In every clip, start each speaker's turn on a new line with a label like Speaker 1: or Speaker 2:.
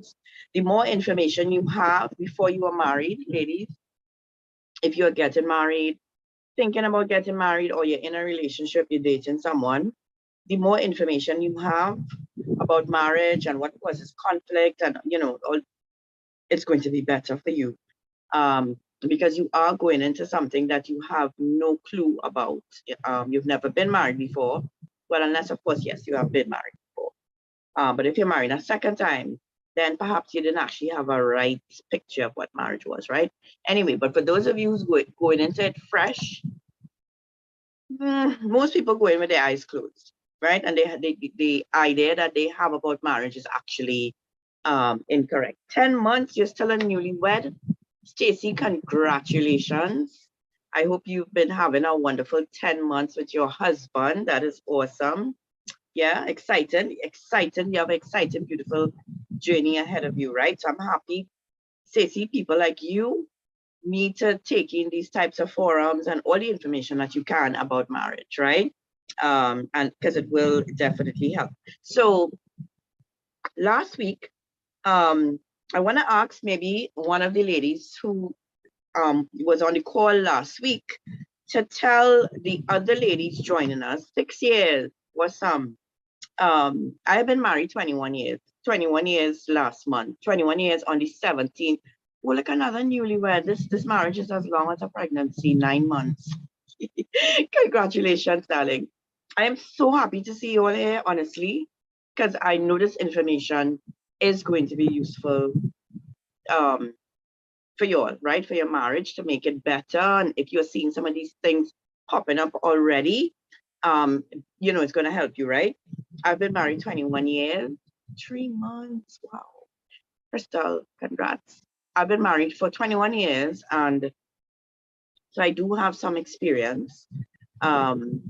Speaker 1: clues. The more information you have before you are married, ladies, if you're getting married, thinking about getting married, or you're in a relationship, you're dating someone, the more information you have about marriage and what causes conflict, and it's going to be better for you, because you are going into something that you have no clue about. You've never been married before. Well, unless, of course, yes, you have been married before. But if you're married a second time, then perhaps you didn't actually have a right picture of what marriage was, right? Anyway, but for those of you who's going into it fresh, most people go in with their eyes closed, right? And the idea that they have about marriage is actually incorrect. 10 months, you're still a newlywed. Stacey, congratulations. I hope you've been having a wonderful 10 months with your husband. That is awesome. Yeah, exciting. You have an exciting, beautiful journey ahead of you, right? So I'm happy. Stacey, people like you need to take in these types of forums and all the information that you can about marriage, right? And because it will definitely help. So last week, I want to ask maybe one of the ladies who was on the call last week to tell the other ladies joining us, 6 years was some. I have been married 21 years, 21 years last month, 21 years on the 17th. Well, like another newlywed. This marriage is as long as a pregnancy, 9 months. Congratulations, darling. I am so happy to see you all here, honestly, because I know this information is going to be useful for you all, right? For your marriage, to make it better. And if you're seeing some of these things popping up already, it's going to help you, right? I've been married 21 years, 3 months. Wow. Crystal, congrats. I've been married for 21 years, and so I do have some experience. And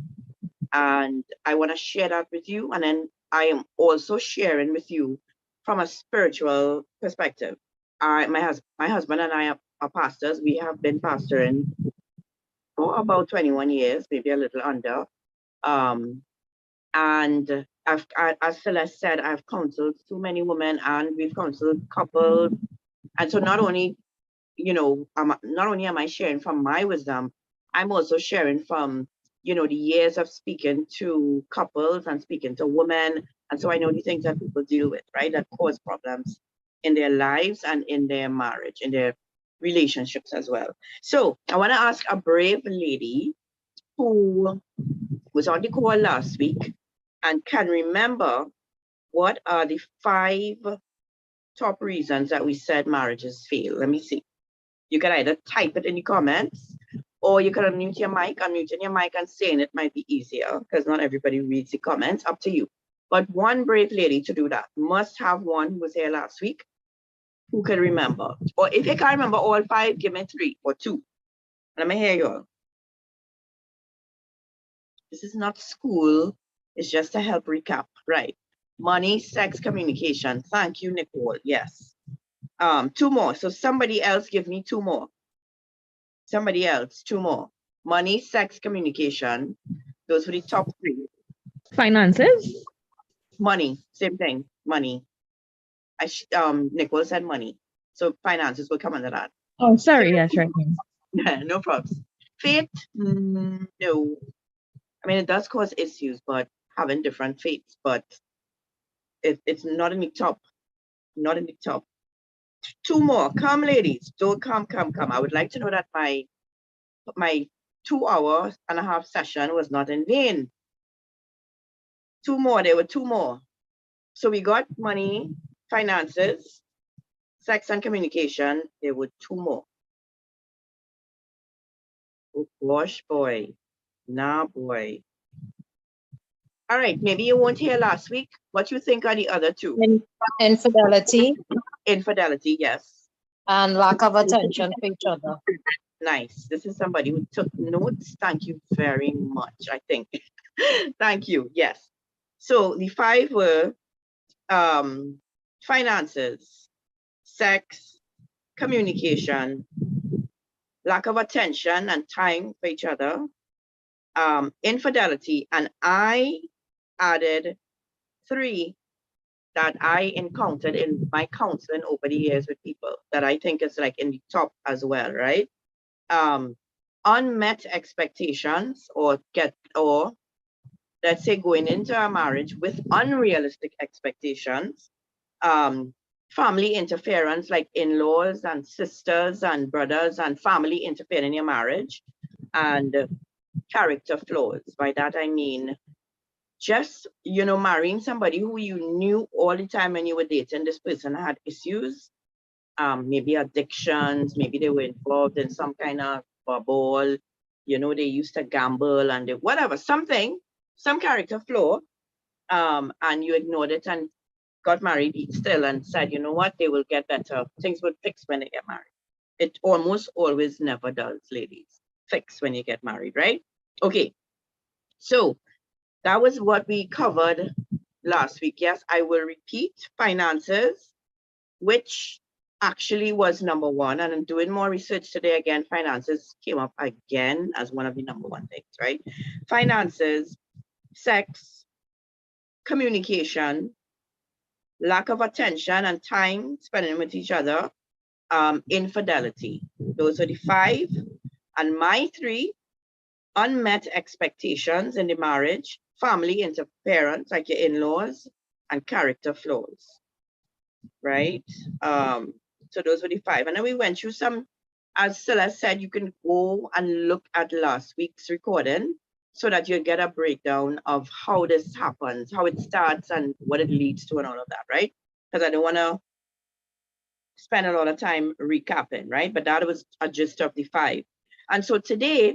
Speaker 1: I want to share that with you. And then I am also sharing with you from a spiritual perspective. My husband and I are pastors. We have been pastoring for about 21 years, maybe a little under. And as Celeste said, I've counseled so many women, and we've counseled couples. And so not only am I sharing from my wisdom, I'm also sharing from, the years of speaking to couples and speaking to women. And so I know the things that people deal with, right, that cause problems in their lives and in their marriage, in their relationships as well. So I want to ask a brave lady who was on the call last week and can remember what are the 5 top reasons that we said marriages fail. Let me see. You can either type it in the comments, or you can unmute your mic. Unmuting your mic and saying it might be easier, because not everybody reads the comments. Up to you. But one brave lady to do that. Must have one who was here last week who can remember. Or if you can't remember all 5, give me 3 or 2. Let me hear you all. This is not school. It's just to help recap. Right. Money, sex, communication. Thank you, Nicole. Yes. 2 more. So somebody else give me 2 more. Somebody else, 2 more. Money, sex, communication. Those were the top 3.
Speaker 2: Finances.
Speaker 1: Money, same thing. Money. Nicole said money. So finances will come under that.
Speaker 2: Oh, sorry. Yes, right.
Speaker 1: Yeah, no problems. Faith, no. I mean, it does cause issues, but having different faiths, but it's not in the top. Not in the top. 2 more. Come, ladies. Don't come. I would like to know that my 2.5-hour session was not in vain. 2 more. There were 2 more. So we got money, finances, sex, and communication. There were 2 more. Oh gosh, boy. Nah, boy. All right. Maybe you weren't here last week. What you think are the other 2?
Speaker 3: Infidelity.
Speaker 1: Infidelity, yes.
Speaker 3: And lack of attention for each other.
Speaker 1: Nice. This is somebody who took notes. Thank you very much, I think. Thank you. Yes. So the 5 were finances, sex, communication, lack of attention and time for each other, infidelity, and I added 3, that I encountered in my counseling over the years with people that I think is like in the top as well, right? Unmet expectations, or let's say going into a marriage with unrealistic expectations, family interference like in-laws and sisters and brothers and family interfering in your marriage, and character flaws. By that I mean just, marrying somebody who you knew all the time when you were dating this person had issues, maybe addictions, maybe they were involved in some kind of bubble, they used to gamble and whatever, some character flaw, and you ignored it and got married still and said, you know what, they will get better. Things will fix when they get married. It almost always never does, ladies. Fix when you get married, right? Okay, so that was what we covered last week. Yes, I will repeat finances, which actually was number one. And I'm doing more research today. Again, finances came up again as one of the number one things, right? Finances, sex, communication, lack of attention and time spending with each other, infidelity. Those are the 5. And my 3, unmet expectations in the marriage, family interference, like your in-laws, and character flaws, right? So those were the 5. And then we went through some, as Celeste said, you can go and look at last week's recording so that you get a breakdown of how this happens, how it starts and what it leads to and all of that, right? Because I don't want to spend a lot of time recapping, right? But that was a gist of the 5. And so today,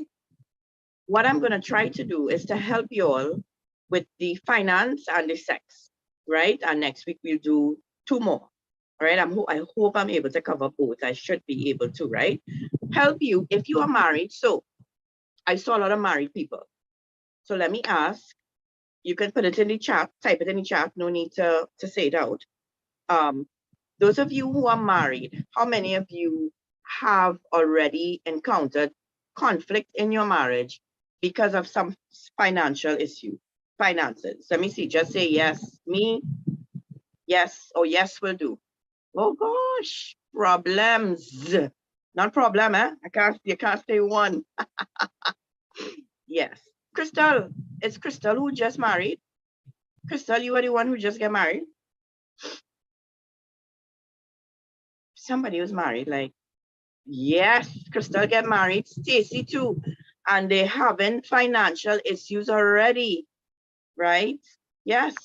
Speaker 1: what I'm going to try to do is to help you all with the finance and the sex, right? And next week we'll do 2 more, right? I hope I'm able to cover both. I should be able to, right? Help you if you are married. So I saw a lot of married people. So let me ask, you can put it in the chat, type it in the chat, no need to say it out. Those of you who are married, how many of you have already encountered conflict in your marriage because of some financial issue, finances? Let me see, just say yes, me, yes, or yes will do. Oh gosh, problems, not problem, eh? You can't say one. Yes, Crystal, it's Crystal who just married. Crystal, you are the one who just got married. Somebody was married, like, yes, Crystal get married, Stacy too, and they having financial issues already, right? Yes.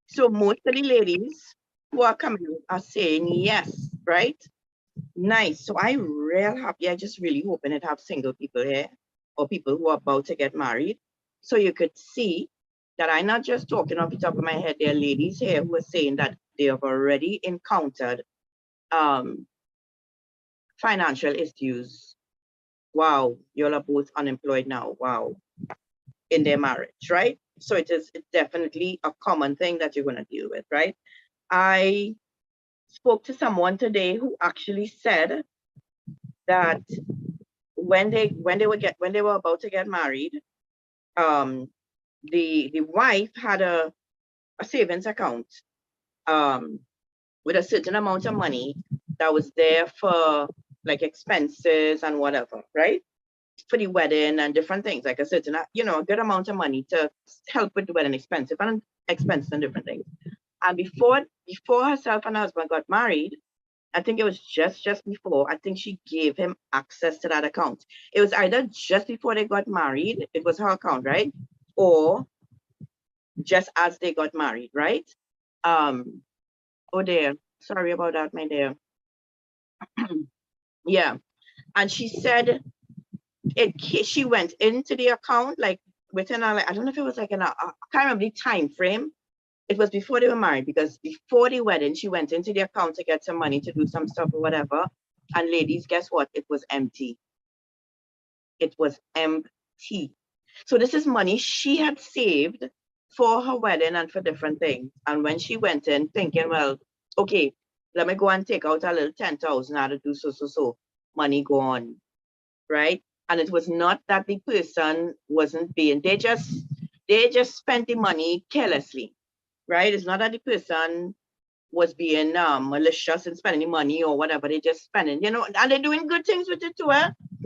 Speaker 1: So most of the ladies who are coming are saying yes, right? Nice. So I real happy. I just really hoping it have single people here or people who are about to get married. So you could see that I'm not just talking off the top of my head. There are ladies here who are saying that they have already encountered financial issues. Wow, you all are both unemployed now. Wow, in their marriage, right? So it's definitely a common thing that you're going to deal with, right? I spoke to someone today who actually said that when they were about to get married, the wife had a savings account with a certain amount of money that was there for like expenses and whatever, right? For the wedding and different things, like a certain, a good amount of money to help with the wedding expenses and different things. And before herself and her husband got married, I think it was just before, I think she gave him access to that account. It was either just before they got married, it was her account, right? Or just as they got married, right? Oh dear, sorry about that, my dear. Yeah, and she said she went into the account like within I don't know if it was like I can't remember the time frame. It was before they were married, because before the wedding, she went into the account to get some money to do some stuff or whatever. And ladies, guess what? It was empty. It was empty. So this is money she had saved for her wedding and for different things. And when she went in thinking, well, okay, let me go and take out a little 10,000 how to do so. Money gone, right? And it was not that the person wasn't paying. They just spent the money carelessly, right? It's not that the person was being malicious and spending money or whatever. They just spending, you know, and they're doing good things with it too,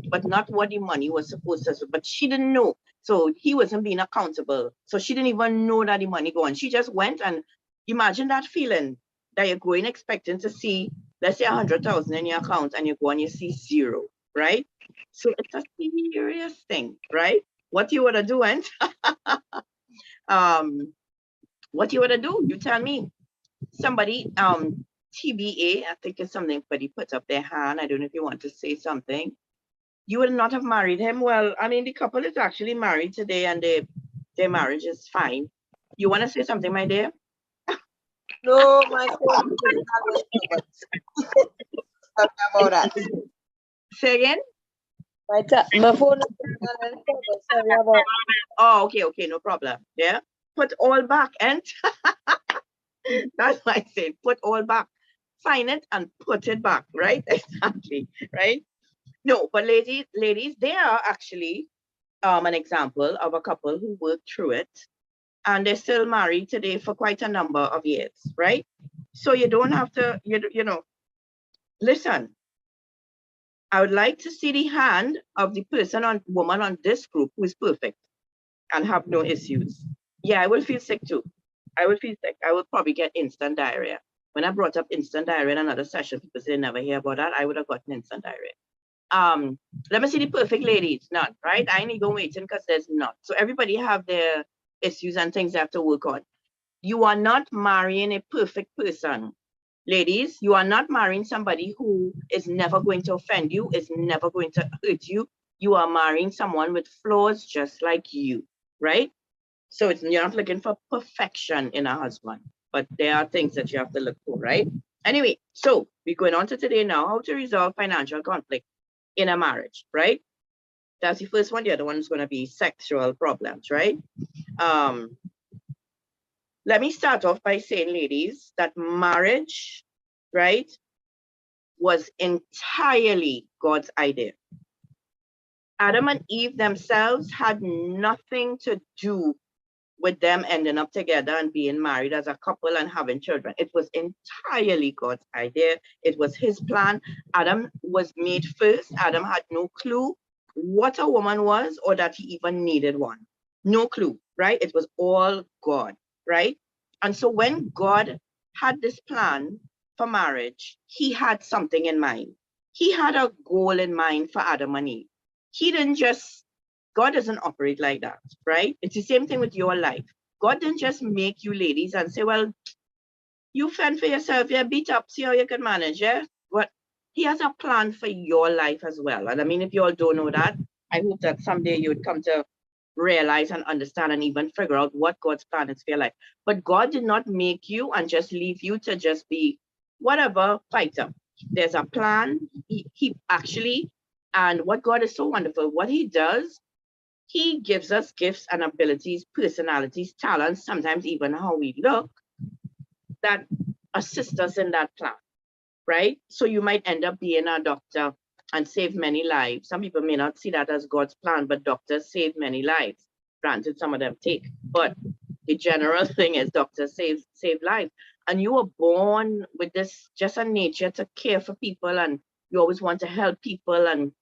Speaker 1: but not what the money was supposed to. But she didn't know, so he wasn't being accountable. So she didn't even know that the money gone. She just went, and imagine that feeling that you're going expecting to see, let's say 100,000 in your account, and you go and you see 0, right? So it's a serious thing, right? What you would have doing? What you would have do? You tell me. Somebody, TBA, I think it's something, but he puts up their hand. I don't know if you want to say something. You would not have married him. Well, I mean, the couple is actually married today, and their marriage is fine. You want to say something, my dear?
Speaker 4: No, my phone is not talking about that.
Speaker 1: Say again?
Speaker 4: My phone is not sorry about.
Speaker 1: Oh, okay, no problem. Yeah, put all back, and that's why I say put all back. Sign it and put it back, right? Exactly, right? No, but ladies, they are actually an example of a couple who worked through it, and they're still married today for quite a number of years, right? So you don't have to, you know, listen. I would like to see the hand of the woman on this group who is perfect and have no issues. Yeah, I will feel sick too. I will feel sick. I will probably get instant diarrhea. When I brought up instant diarrhea in another session, people say they never hear about that. I would have gotten instant diarrhea. Let me see the perfect ladies. None, right? I ain't even waiting because there's not. So everybody have their issues and things they have to work on. You are not marrying a perfect person. Ladies, you are not marrying somebody who is never going to offend you, is never going to hurt you. You are marrying someone with flaws just like you, right? So you're not looking for perfection in a husband, but there are things that you have to look for, right? Anyway, so we're going on to today now, how to resolve financial conflict in a marriage, right? That's the first one. The other one is going to be sexual problems, right? Let me start off by saying, ladies, that marriage, right, was entirely God's idea. Adam and Eve themselves had nothing to do with them ending up together and being married as a couple and having children. It was entirely God's idea. It was his plan. Adam was made first. Adam had no clue what a woman was or that he even needed one. No clue, right? It was all God, right? And so when God had this plan for marriage, he had something in mind. He had a goal in mind for Adam and Eve. He didn't just, God doesn't operate like that, right? It's the same thing with your life. God didn't just make you ladies and say, well, you fend for yourself, yeah, beat up, see how you can manage, yeah? But he has a plan for your life as well. And I mean, if you all don't know that, I hope that someday you would come to realize and understand and even figure out what God's plan is for your life. But God did not make you and just leave you to just be whatever fighter. There's a plan. He actually, and what God is so wonderful, what he does, he gives us gifts and abilities, personalities, talents, sometimes even how we look, that assist us in that plan, right? So you might end up being a doctor and save many lives. Some people may not see that as God's plan, but doctors save many lives. Granted, some of them take, but the general thing is doctors save lives. And you were born with this just a nature to care for people, and you always want to help people, and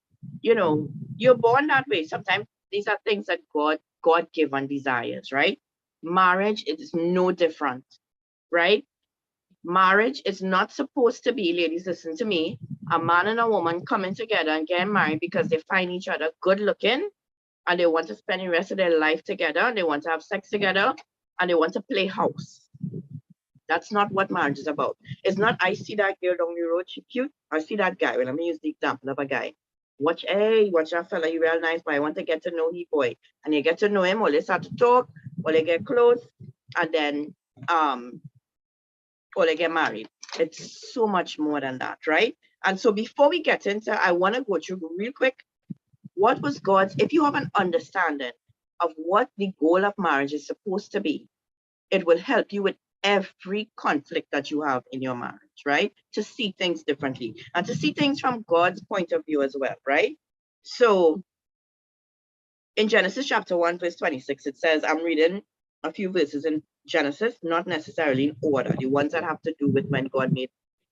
Speaker 1: you know, you're born that way. Sometimes these are things that God-given desires, right? Marriage is no different, right? Marriage is not supposed to be, ladies, listen to me, a man and a woman coming together and getting married because they find each other good looking and they want to spend the rest of their life together, and they want to have sex together, and they want to play house. That's not what marriage is about. It's not, I see that girl down the road, she cute. I see that guy. Well, let me use the example of a guy. Watch that fella, he real nice, but I want to get to know he boy. And you get to know him, or they start to talk, or they get close, and then or they get married. It's so much more than that, right? And so before we get into, I want to go through real quick, what was God's, if you have an understanding of what the goal of marriage is supposed to be, it will help you with every conflict that you have in your marriage, right? To see things differently and to see things from God's point of view as well, right? So in Genesis chapter 1, verse 26, it says, I'm reading a few verses in Genesis, not necessarily in order, the ones that have to do with when God made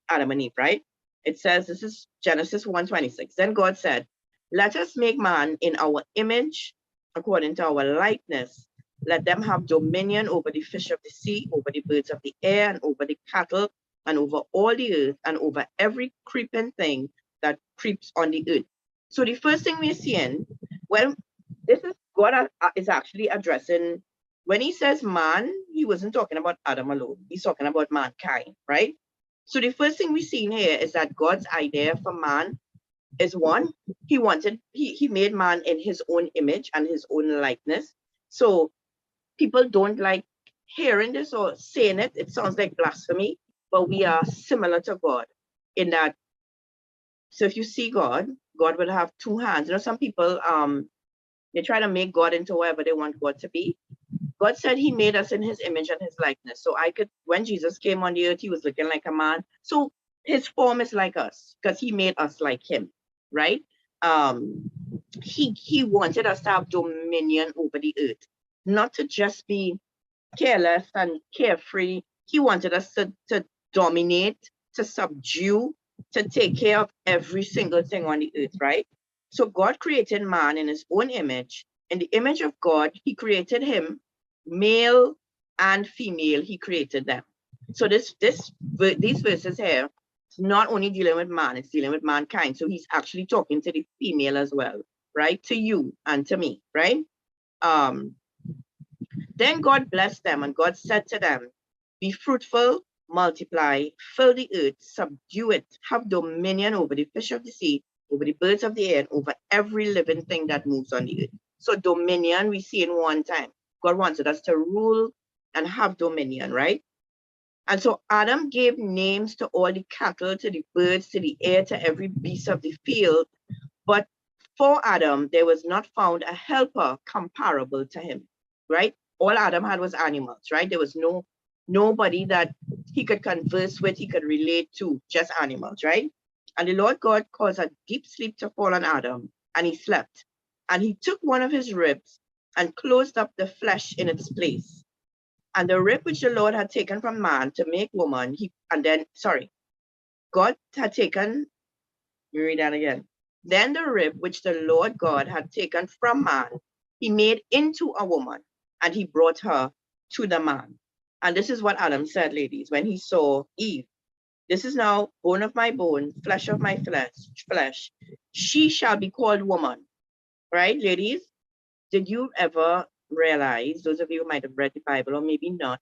Speaker 1: Adam and Eve, right? It says, this is Genesis 1:26. Then God said, let us make man in our image, according to our likeness. Let them have dominion over the fish of the sea, over the birds of the air, and over the cattle, and over all the earth, and over every creeping thing that creeps on the earth. So the first thing we're seeing, well, this is God is actually addressing, when he says man, he wasn't talking about Adam alone. He's talking about mankind, right? So the first thing we see in here is that God's idea for man is one, he made man in his own image and his own likeness. So people don't like hearing this or saying it. It sounds like blasphemy, but we are similar to God in that. So if you see God, God will have two hands. You know, some people, they try to make God into whatever they want God to be. God said he made us in his image and his likeness. So when Jesus came on the earth, he was looking like a man. So his form is like us because he made us like him, right? He wanted us to have dominion over the earth, not to just be careless and carefree. He wanted us to dominate, to subdue, to take care of every single thing on the earth, right? So God created man in his own image. In the image of God, he created him, male and female, he created them. So these verses here, it's not only dealing with man, it's dealing with mankind. So he's actually talking to the female as well, right? To you and to me, right? Then God blessed them, and God said to them, be fruitful, multiply, fill the earth, subdue it, have dominion over the fish of the sea, over the birds of the air, and over every living thing that moves on the earth. So dominion we see in one time. God wanted us to rule and have dominion, right? And so Adam gave names to all the cattle, to the birds, to the air, to every beast of the field. But for Adam, there was not found a helper comparable to him, right? All Adam had was animals, right? There was nobody that he could converse with, he could relate to, just animals, right? And the Lord God caused a deep sleep to fall on Adam, and he slept. And he took one of his ribs and closed up the flesh in its place. And the rib which the Lord had taken from man to make woman, God had taken, let me read that again. Then the rib which the Lord God had taken from man, he made into a woman, and he brought her to the man. And this is what Adam said, ladies, when he saw Eve. This is now bone of my bone, flesh of my flesh. She shall be called woman. Right, ladies? Did you ever realize, those of you who might have read the Bible or maybe not,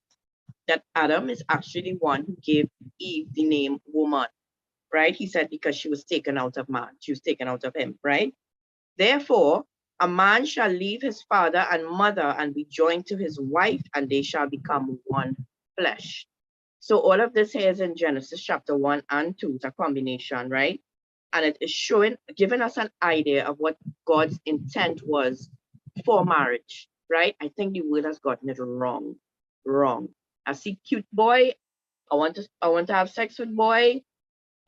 Speaker 1: that Adam is actually the one who gave Eve the name woman, right? He said because she was taken out of man, she was taken out of him, right? Therefore, a man shall leave his father and mother and be joined to his wife, and they shall become one flesh. So all of this here is in Genesis chapter 1 and 2, it's a combination, right? And it is giving us an idea of what God's intent was for marriage, right? I think the world has gotten it wrong. I see cute boy, I want to have sex with boy.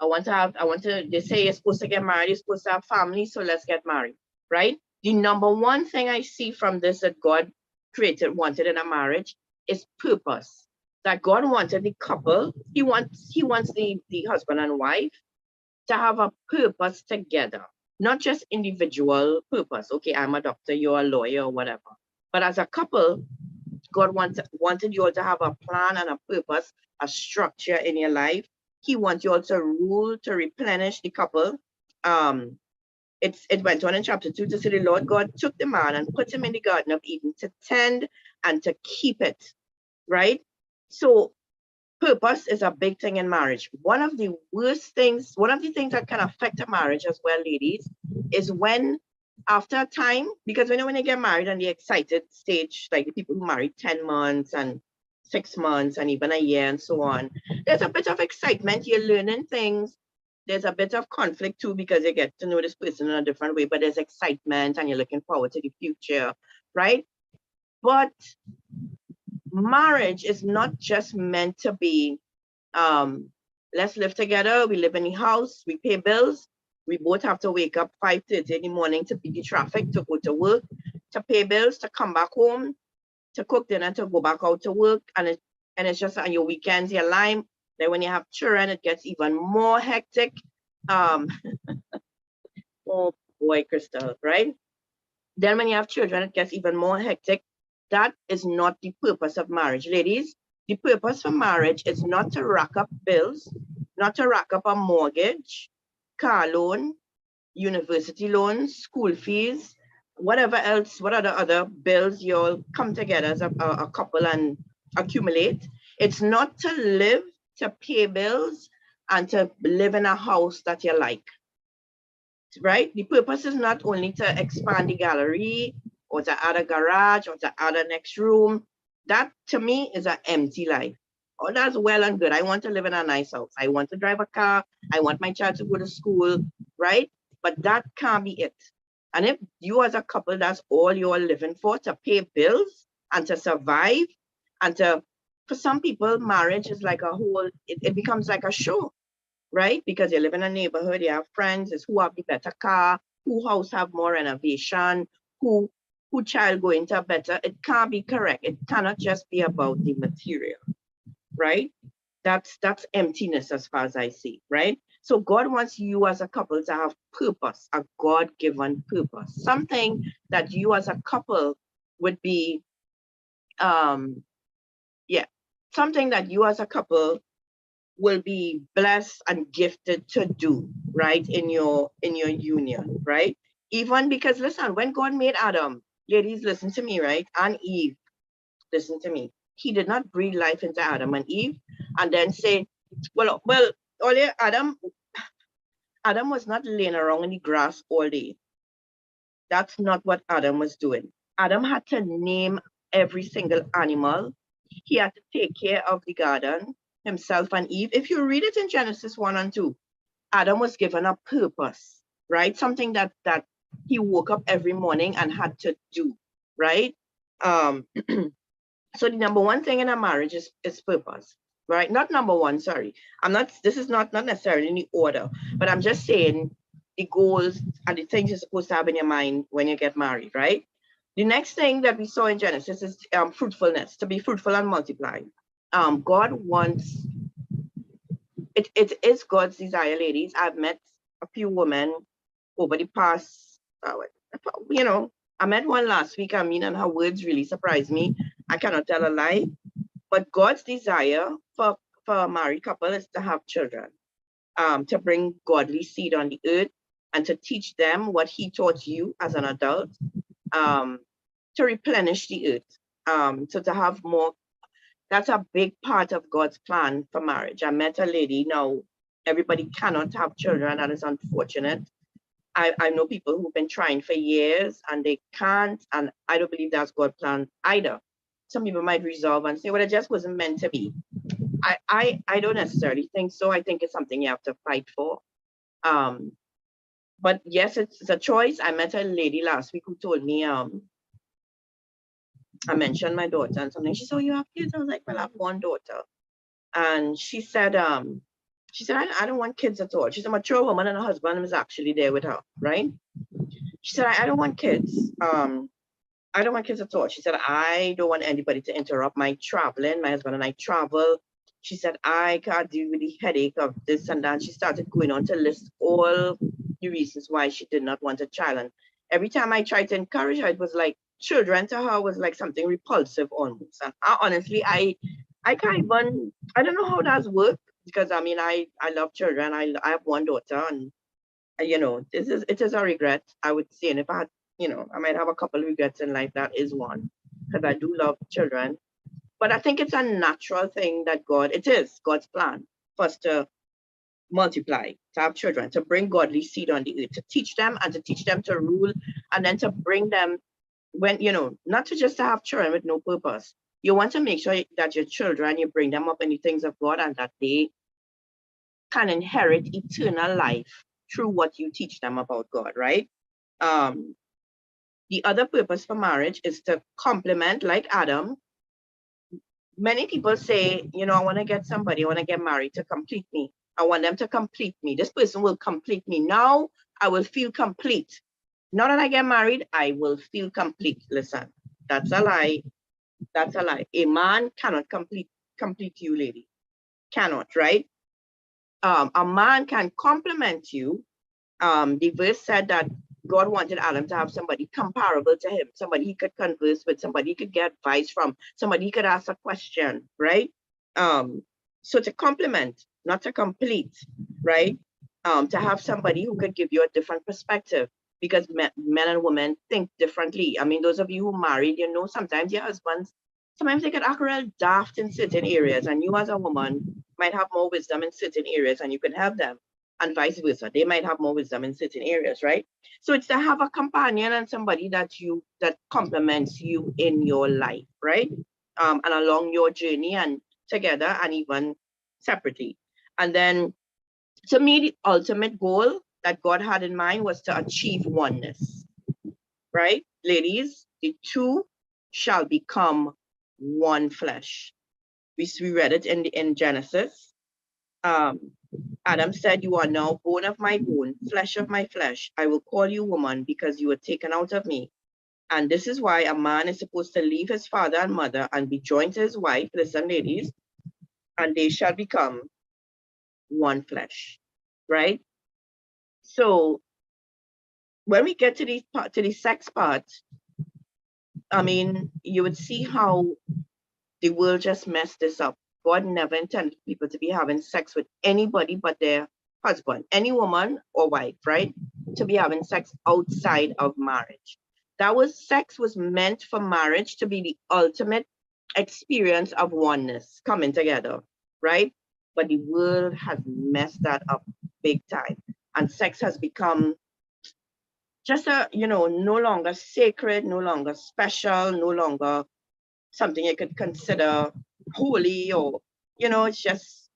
Speaker 1: They say you're supposed to get married, you're supposed to have family, so let's get married, right? The number one thing I see from this that God wanted in a marriage is purpose. That God wanted the couple, he wants the husband and wife to have a purpose together, not just individual purpose. Okay, I'm a doctor, you're a lawyer, or whatever. But as a couple, God wanted you all to have a plan and a purpose, a structure in your life. He wants you all to rule, to replenish the couple. It went on in chapter 2 to say the Lord God took the man and put him in the Garden of Eden to tend and to keep it, right? So purpose is a big thing in marriage. One of the things that can affect a marriage as well, ladies, is when after a time, because when you get married and the excited stage, like the people who married 10 months and 6 months and even a year and so on, there's a bit of excitement, you're learning things. There's a bit of conflict too, because you get to know this person in a different way, but there's excitement and you're looking forward to the future, right? But marriage is not just meant to be, let's live together, we live in the house, we pay bills, we both have to wake up 5:30 in the morning to beat the traffic, to go to work, to pay bills, to come back home, to cook dinner, to go back out to work, and it's just on your weekends, your lime. Then when you have children, it gets even more hectic. Oh boy, Crystal, right? Then when you have children, it gets even more hectic. That is not the purpose of marriage. Ladies, the purpose for marriage is not to rack up bills, not to rack up a mortgage, car loan, university loans, school fees, whatever else, what are the other bills you all come together as a couple and accumulate. It's not to live, to pay bills, and to live in a house that you like, right? The purpose is not only to expand the gallery or to add a garage or to add a next room. That to me is an empty life. Oh, that's well and good. I want to live in a nice house. I want to drive a car. I want my child to go to school, right? But that can't be it. And if you as a couple, that's all you're living for, to pay bills and to survive, and to, for some people, marriage is like a whole, it becomes like a show, right? Because you live in a neighborhood, you have friends, it's who have the better car, who house have more renovation, who child going to better. It can't be correct. It cannot just be about the material, right? That's emptiness as far as I see, right? So God wants you as a couple to have purpose, a God-given purpose, something that you as a couple would be, something that you as a couple will be blessed and gifted to do, right, in your union, right? Even because, listen, when God made Adam, ladies, listen to me, right, and Eve, listen to me. He did not breathe life into Adam and Eve and then say, well, Adam was not laying around in the grass all day. That's not what Adam was doing. Adam had to name every single animal. He had to take care of the garden, himself and Eve. If you read it in Genesis 1 and 2, Adam was given a purpose, right? Something that he woke up every morning and had to do, right? So the number one thing in a marriage is purpose, right? Not number one, sorry. This is not necessarily in the order, but I'm just saying the goals and the things you're supposed to have in your mind when you get married, right? The next thing that we saw in Genesis is fruitfulness, to be fruitful and multiply. God wants, it is God's desire, ladies. I've met a few women over the past, I met one last week, and her words really surprised me. I cannot tell a lie. But God's desire for a married couple is to have children, to bring godly seed on the earth, and to teach them what he taught you as an adult, to replenish the earth, so to have more. That's a big part of God's plan for marriage. I met a lady. Now, everybody cannot have children. That is unfortunate. I know people who've been trying for years and they can't, and I don't believe that's God's plan either. Some people might resolve and say, well, it just wasn't meant to be. I don't necessarily think so. I think it's something you have to fight for. But yes, it's a choice. I met a lady last week who told me, I mentioned my daughter and something. She said, oh, you have kids? I was like, well, I have one daughter. And she said, I don't want kids at all. She's a mature woman and her husband is actually there with her, right? She said, I don't want kids. I don't want kids at all. She said, I don't want anybody to interrupt my traveling. My husband and I travel. She said, I can't deal with the headache of this and that. She started going on to list all the reasons why she did not want a child. And every time I tried to encourage her, it was like children to her was like something repulsive almost. And honestly, I can't even, I don't know how that's worked, because I mean, I love children. I have one daughter, and it is a regret, I would say. And if I had, I might have a couple of regrets in life. That is one, because I do love children. But I think it's a natural thing that it is God's plan for us to multiply, to have children, to bring godly seed on the earth, to teach them and to teach them to rule, and then to bring them not to just to have children with no purpose. You want to make sure that your children, you bring them up in the things of God, and that they can inherit eternal life through what you teach them about God, right? The other purpose for marriage is to complement, like Adam. Many people say, I want to get somebody, I want to get married to complete me. I want them to complete me. This person will complete me. Now I will feel complete. Now that I get married, I will feel complete. Listen, that's a lie. That's a lie. A man cannot complete you, lady. Cannot, right? A man can complement you. The verse said that God wanted Adam to have somebody comparable to him, somebody he could converse with, somebody he could get advice from, somebody he could ask a question, right? So to complement, not to complete, right? To have somebody who could give you a different perspective, because men and women think differently. I mean, those of you who married, you know, sometimes your husbands, sometimes they could act real daft in certain areas, and you as a woman might have more wisdom in certain areas and you can help them, and vice versa. They might have more wisdom in certain areas, right? So it's to have a companion and somebody that complements you in your life, right? And along your journey, and together, and even separately. And then, to me, the ultimate goal that God had in mind was to achieve oneness, right? Ladies, the two shall become one flesh. We read it in Genesis. Adam said, "You are now bone of my bone, flesh of my flesh. I will call you woman because you were taken out of me." And this is why a man is supposed to leave his father and mother and be joined to his wife. Listen, ladies, and they shall become one flesh, right? So when we get to the sex part, I mean, you would see how the world just messed this up. God never intended people to be having sex with anybody but their husband, any woman or wife, right? To be having sex outside of marriage. Sex was meant for marriage to be the ultimate experience of oneness coming together, right? But the world has messed that up big time. And sex has become just no longer sacred, no longer special, no longer something you could consider holy, or, it's just,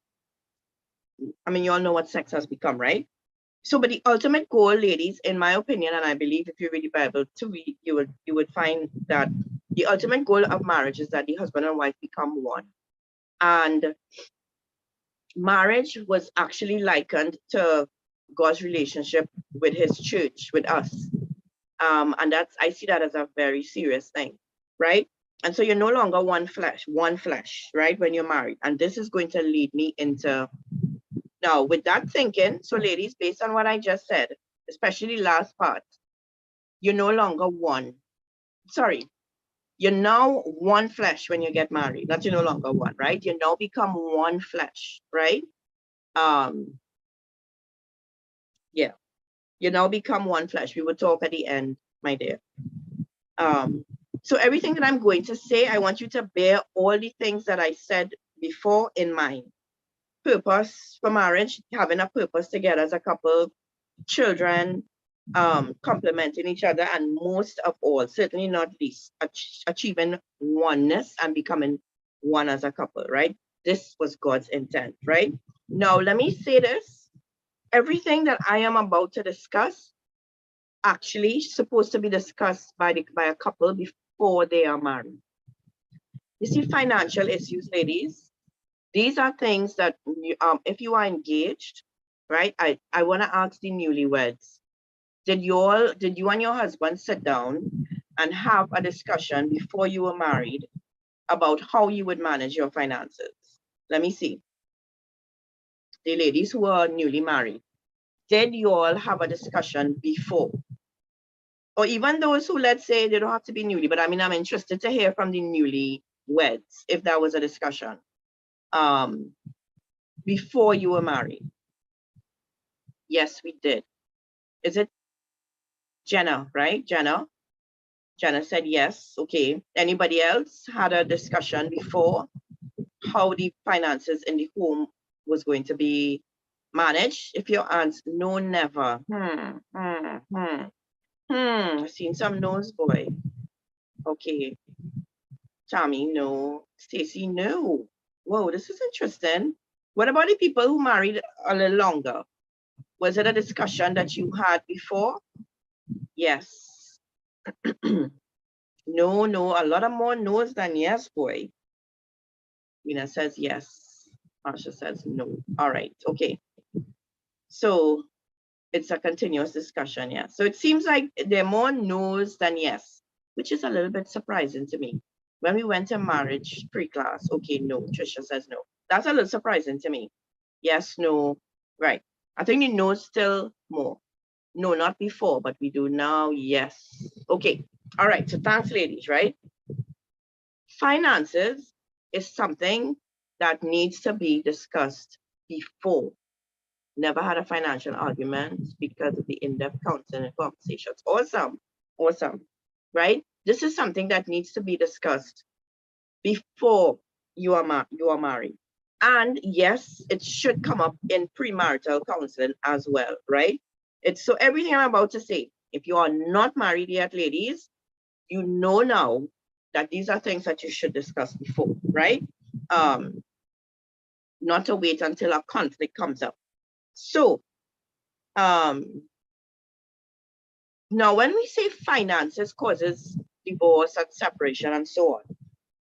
Speaker 1: I mean, you all know what sex has become, right? So, but the ultimate goal, ladies, in my opinion, and I believe if you read the Bible to read, you would find that the ultimate goal of marriage is that the husband and wife become one. And marriage was actually likened to God's relationship with his church, with us. And I see that as a very serious thing, right? And so you're no longer one flesh, right? When you're married. And this is going to lead me into, now with that thinking, so ladies, based on what I just said, especially the last part, you're no longer one. Sorry, you're now one flesh when you get married. Not you're no longer one, right? You now become one flesh, right? Yeah, you now become one flesh. We will talk at the end, my dear. So everything that I'm going to say, I want you to bear all the things that I said before in mind. Purpose for marriage, having a purpose together as a couple, children, complementing each other, and most of all, certainly not least, achieving oneness and becoming one as a couple, right? This was God's intent, right? Now, let me say this. Everything that I am about to discuss actually supposed to be discussed by a couple before they are married. You see, financial issues, ladies, these are things that if you are engaged, right? I want to ask the newlyweds, did you and your husband sit down and have a discussion before you were married about how you would manage your finances? Let me see. The ladies who are newly married, did you all have a discussion before? Or even those who, let's say, they don't have to be newly, but I mean, I'm interested to hear from the newlyweds if that was a discussion before you were married. Yes, we did. Is it Jenna, right? Jenna said yes. Okay. Anybody else had a discussion before how the finances in the home was going to be managed? If your answer, no, never. I've seen some no's, boy. Okay. Tommy, no. Stacy, no. Whoa, this is interesting. What about the people who married a little longer? Was it a discussion that you had before? Yes. No, a lot of more no's than yes, boy. Mina says yes. Marsha says no. All right, okay. So it's a continuous discussion, yeah. So it seems like there are more no's than yes, which is a little bit surprising to me. when we went to marriage pre-class, okay, no, Trisha says no. That's a little surprising to me. Yes, no, right. I think you know still more. No, not before, but we do now, yes. Okay, all right, so thanks, ladies, right? Finances is something that needs to be discussed before. Never had a financial argument because of the in-depth counseling and conversations. Awesome, awesome, right? This is something that needs to be discussed before you are married. And yes, it should come up in premarital counseling as well, right? It's so everything I'm about to say, if you are not married yet, ladies, you know now that these are things that you should discuss before, right? Not to wait until a conflict comes up. So now when we say finances causes divorce and separation and so on,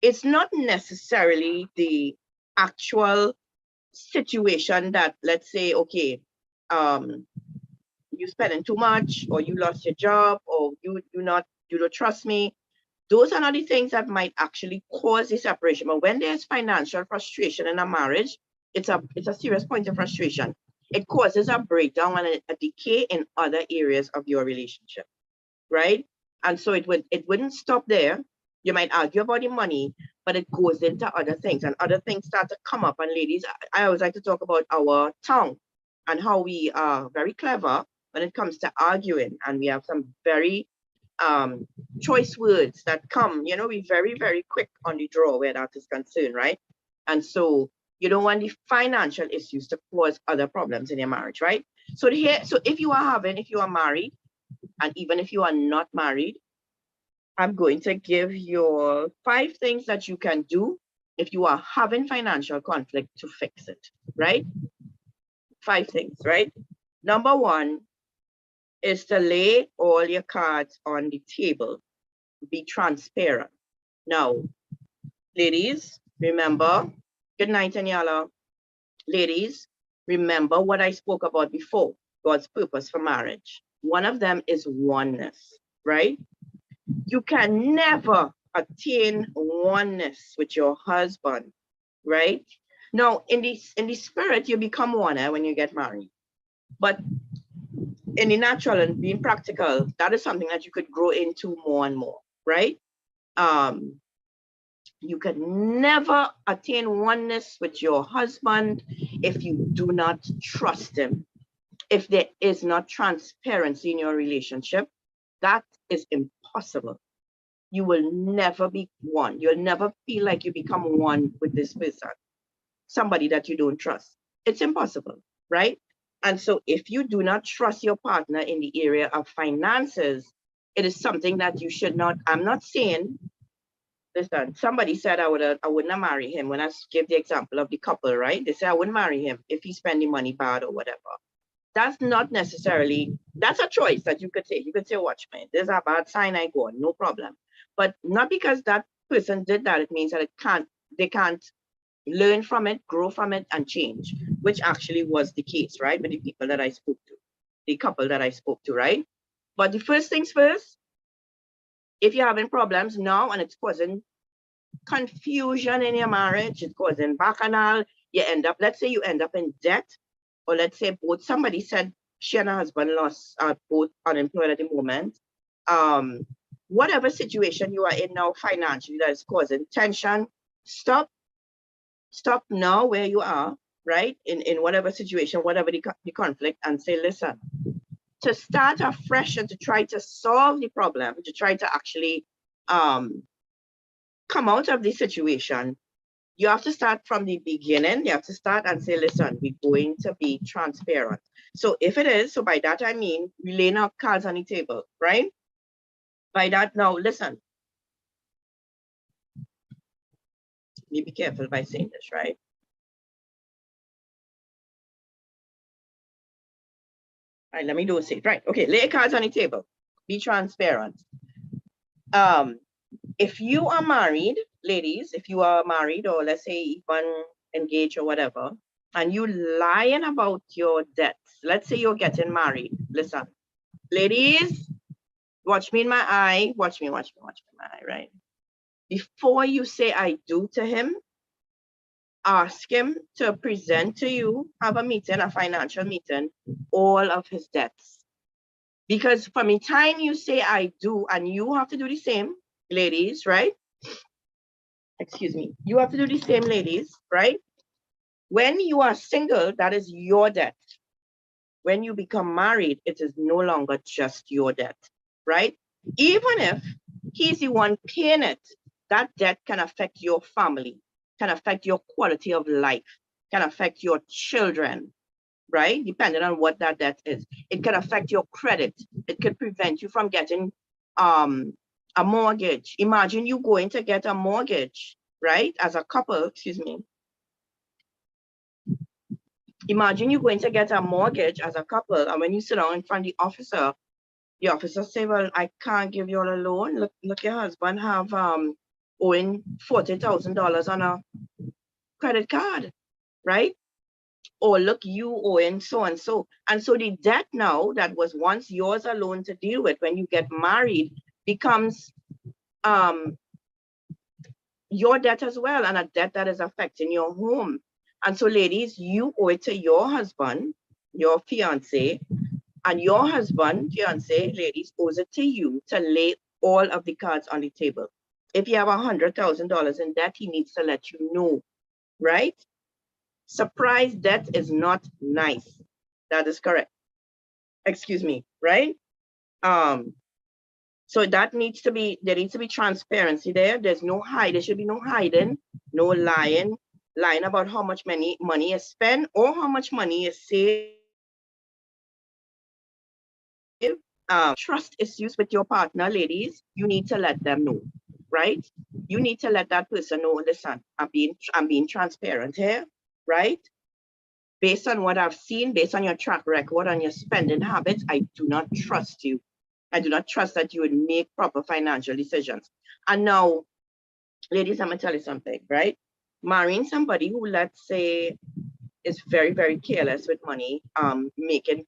Speaker 1: it's not necessarily the actual situation that, let's say, okay, you spending too much, or you lost your job, or you don't trust me. Those are not the things that might actually cause the separation. But when there's financial frustration in a marriage, it's a serious point of frustration. It causes a breakdown and a decay in other areas of your relationship, right? And so it wouldn't stop there. You might argue about the money, but it goes into other things, and other things start to come up. And ladies, I always like to talk about our tongue and how we are very clever when it comes to arguing, and we have some very choice words that come, we're very, very quick on the draw where that is concerned, right? And so you don't want the financial issues to cause other problems in your marriage, right? So if you are married, and even if you are not married, I'm going to give you 5 things that you can do if you are having financial conflict to fix it, right? 5 things, right? Number 1 is to lay all your cards on the table. Be transparent. Now, ladies, remember, good night, Anyala. Ladies, remember what I spoke about before, God's purpose for marriage. One of them is oneness, right? You can never attain oneness with your husband, right? Now, in the spirit, you become one when you get married. But in the natural and being practical, that is something that you could grow into more and more, right? You can never attain oneness with your husband if you do not trust him. If there is not transparency in your relationship, that is impossible. You will never be one. You'll never feel like you become one with this person, somebody that you don't trust. It's impossible, right? And so if you do not trust your partner in the area of finances, it is something that you should not. I'm not saying, listen, somebody said I wouldn't marry him. When I give the example of the couple, right? They say I wouldn't marry him if he's spending money bad or whatever. That's not necessarily, that's a choice that you could take. You could say, watch me, there's a bad sign, I go on, no problem. But not because that person did that, it means that they can't learn from it, grow from it, and change, which actually was the case, right? With the people that I spoke to, the couple that I spoke to, right? But the first things first, if you're having problems now and it's causing confusion in your marriage, it's causing bacchanal, let's say you end up in debt, or let's say somebody said she and her husband are both unemployed at the moment. Whatever situation you are in now financially that is causing tension, stop now where you are, right? In whatever situation, whatever the conflict, and say, listen, to start afresh and to try to solve the problem, to try to actually come out of the situation, you have to start from the beginning. You have to start and say, listen, we're going to be transparent. So if it is, so by that I mean, we laying our cards on the table, right? By that, now listen, be careful by saying this, right? All right, let me do it. Right, okay, lay cards on the table. Be transparent. If you are married, ladies, if you are married, or let's say even engaged or whatever, and you lying about your debts, let's say you're getting married. Listen, ladies, watch me in my eye, watch me in my eye, right? before you say I do to him, ask him to present to you, have a meeting, a financial meeting, all of his debts. Because from the time you say I do, and you have to do the same, ladies, right? Excuse me. You have to do the same, ladies, right? When you are single, that is your debt. When you become married, it is no longer just your debt, right? Even if he's the one paying it, that debt can affect your family, can affect your quality of life, can affect your children, right? Depending on what that debt is. It can affect your credit. It could prevent you from getting a mortgage. Imagine you going to get a mortgage, right? As a couple, excuse me. Imagine you going to get a mortgage as a couple, and when you sit down in front of the officer say, well, I can't give you all a loan. Look, your husband have owing $40,000 on a credit card, right? Or look, you owing so and so. And so the debt now that was once yours alone to deal with when you get married becomes your debt as well, and a debt that is affecting your home. And so ladies, you owe it to your husband, your fiance, and your husband, fiance, ladies, owes it to you to lay all of the cards on the table. If you have $100,000 in debt, he needs to let you know, right? Surprise debt is not nice. That is correct. Excuse me, right? So that needs to be, there needs to be transparency there. There's no hide, there should be no hiding, no lying about how much money is spent or how much money is saved. Trust issues with your partner, ladies, you need to let them know, right? You need to let that person know, listen, I'm being transparent here, right? Based on what I've seen, based on your track record and your spending habits, I do not trust you. I do not trust that you would make proper financial decisions. And now, ladies, I'm gonna tell you something, right? Marrying somebody who, let's say, is very, very careless with money,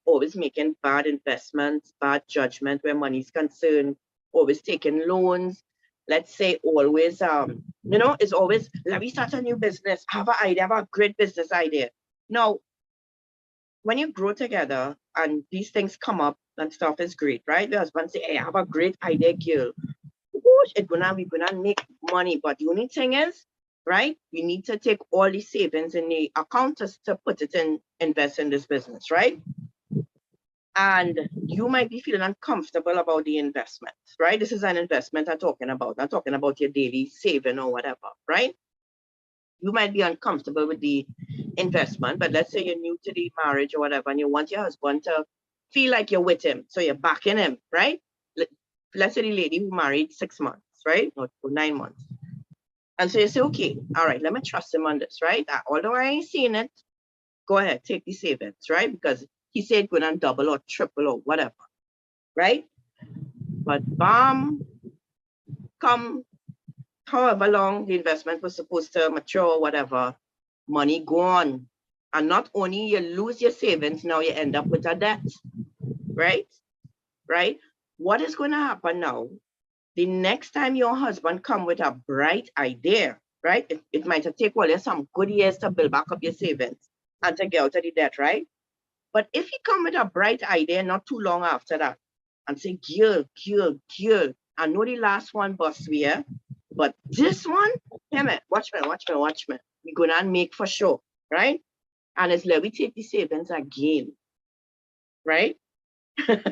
Speaker 1: always making bad investments, bad judgment where money is concerned, always taking loans, let's say always, is always, let me start a new business, have an idea, have a great business idea. Now, when you grow together and these things come up and stuff is great, right? The husband say, hey, I have a great idea, girl. We're gonna make money, but the only thing is, right? You need to take all the savings in the account to put it in, invest in this business, right? And you might be feeling uncomfortable about the investment, right? This is an investment I'm talking about. I'm talking about your daily saving or whatever, right? You might be uncomfortable with the investment, but let's say you're new to the marriage or whatever, and you want your husband to feel like you're with him. So you're backing him, right? Let's say the lady who married 6 months, right? Or 9 months. And so you say, okay, all right, let me trust him on this, right? Although I ain't seen it, go ahead, take the savings, right? Because he said go and double or triple or whatever, right? But bam, come however long the investment was supposed to mature or whatever, money gone. And not only you lose your savings, now you end up with a debt, right? Right? What is going to happen now? The next time your husband come with a bright idea, right? It might have taken well, some good years to build back up your savings and to get out of the debt, right? But if he come with a bright idea not too long after that and say, girl, I know the last one bust we, but this one, watch me. We're gonna make for sure, right? And it's let me take the savings again, right?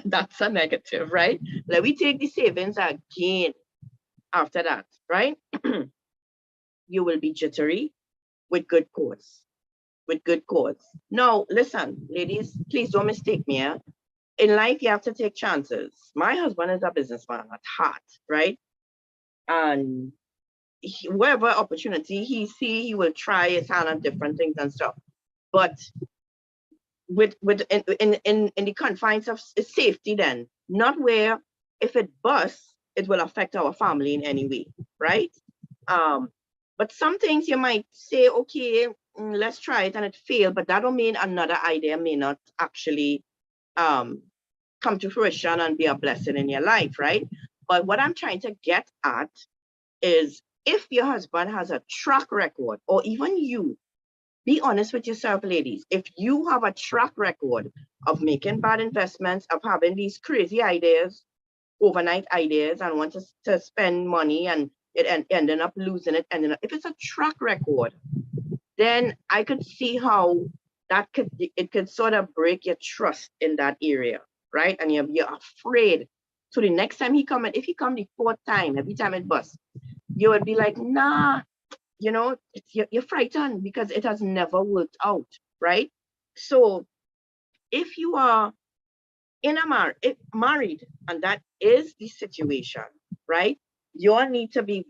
Speaker 1: That's a negative, right? Let me take the savings again after that, right? You will be jittery with good cause. Now, listen, ladies, please don't mistake me. In life, you have to take chances. My husband is a businessman at heart, right? And whatever opportunity he see, he will try his hand on different things and stuff. But in the confines of safety, then, not where if it busts, it will affect our family in any way, right? But some things you might say, okay, let's try it, and it failed, but that don't mean another idea may not actually come to fruition and be a blessing in your life, right? But what I'm trying to get at is if your husband has a track record, or even you, be honest with yourself, ladies. If you have a track record of making bad investments, of having these crazy ideas, overnight ideas, and want to spend money and it ending up losing it, if it's a track record, then I could see how that could sort of break your trust in that area, right? And you're afraid. So the next time he come, if he come the fourth time, every time it busts, you would be like, nah, you know, you're frightened because it has never worked out, right? So if you are in a married, and that is the situation, right? You need to be